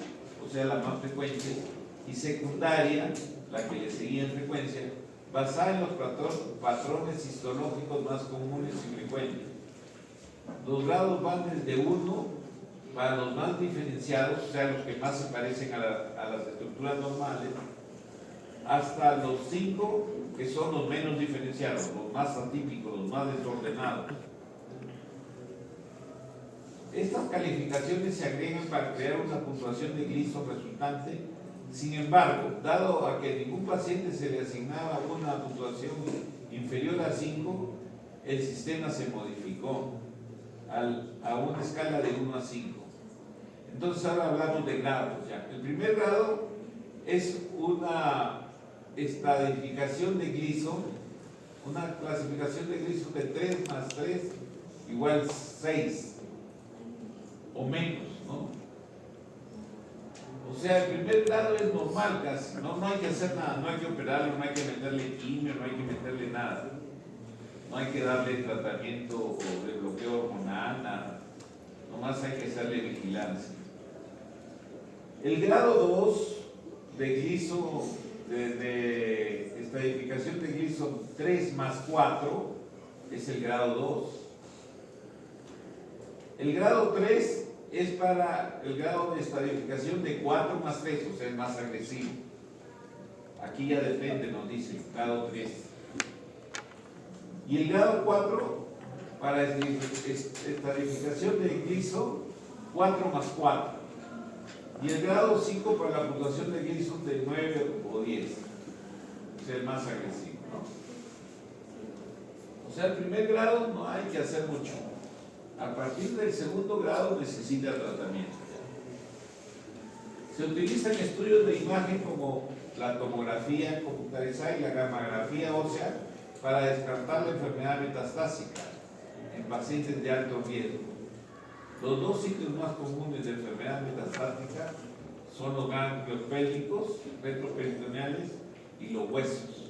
o sea, la más frecuente, y secundaria, la que le seguía en frecuencia, basada en los patrones histológicos más comunes y frecuentes. Los grados van desde 1 para los más diferenciados, o sea, los que más se parecen a las estructuras normales, hasta los 5, que son los menos diferenciados, los más atípicos, los más desordenados. Estas calificaciones se agregan para crear una puntuación de Gleason resultante. Sin embargo, dado a que a ningún paciente se le asignaba una puntuación inferior a 5, el sistema se modificó a una escala de 1 a 5. Entonces ahora hablamos de grados. Ya. El primer grado es una estratificación de Gleason, una clasificación de Gleason de 3 más 3 igual 6 o menos, ¿no? O sea, el primer grado es normal casi, no hay que hacer nada, no hay que operarlo, no hay que meterle quimio, no hay que meterle nada, no hay que darle tratamiento de bloqueo hormonal, nada, nomás hay que hacerle vigilancia. El grado 2 de Gleason, de estratificación de Gleason 3 más 4, es el grado 2. El grado 3 es para el grado de estratificación de 4 más 3, o sea, es más agresivo. Aquí ya depende, nos dice, grado 3. Y el grado 4 para estratificación de Gleason 4 más 4. Y el grado 5 para la puntuación de Gleason de 9 o 10. O sea, el más agresivo, ¿no? O sea, el primer grado no hay que hacer mucho. A partir del segundo grado necesita tratamiento. Se utilizan estudios de imagen como la tomografía computarizada y la gammagrafía ósea para descartar la enfermedad metastásica en pacientes de alto riesgo. Los dos sitios más comunes de enfermedad metastática son los ganglios pélvicos, retroperitoneales y los huesos.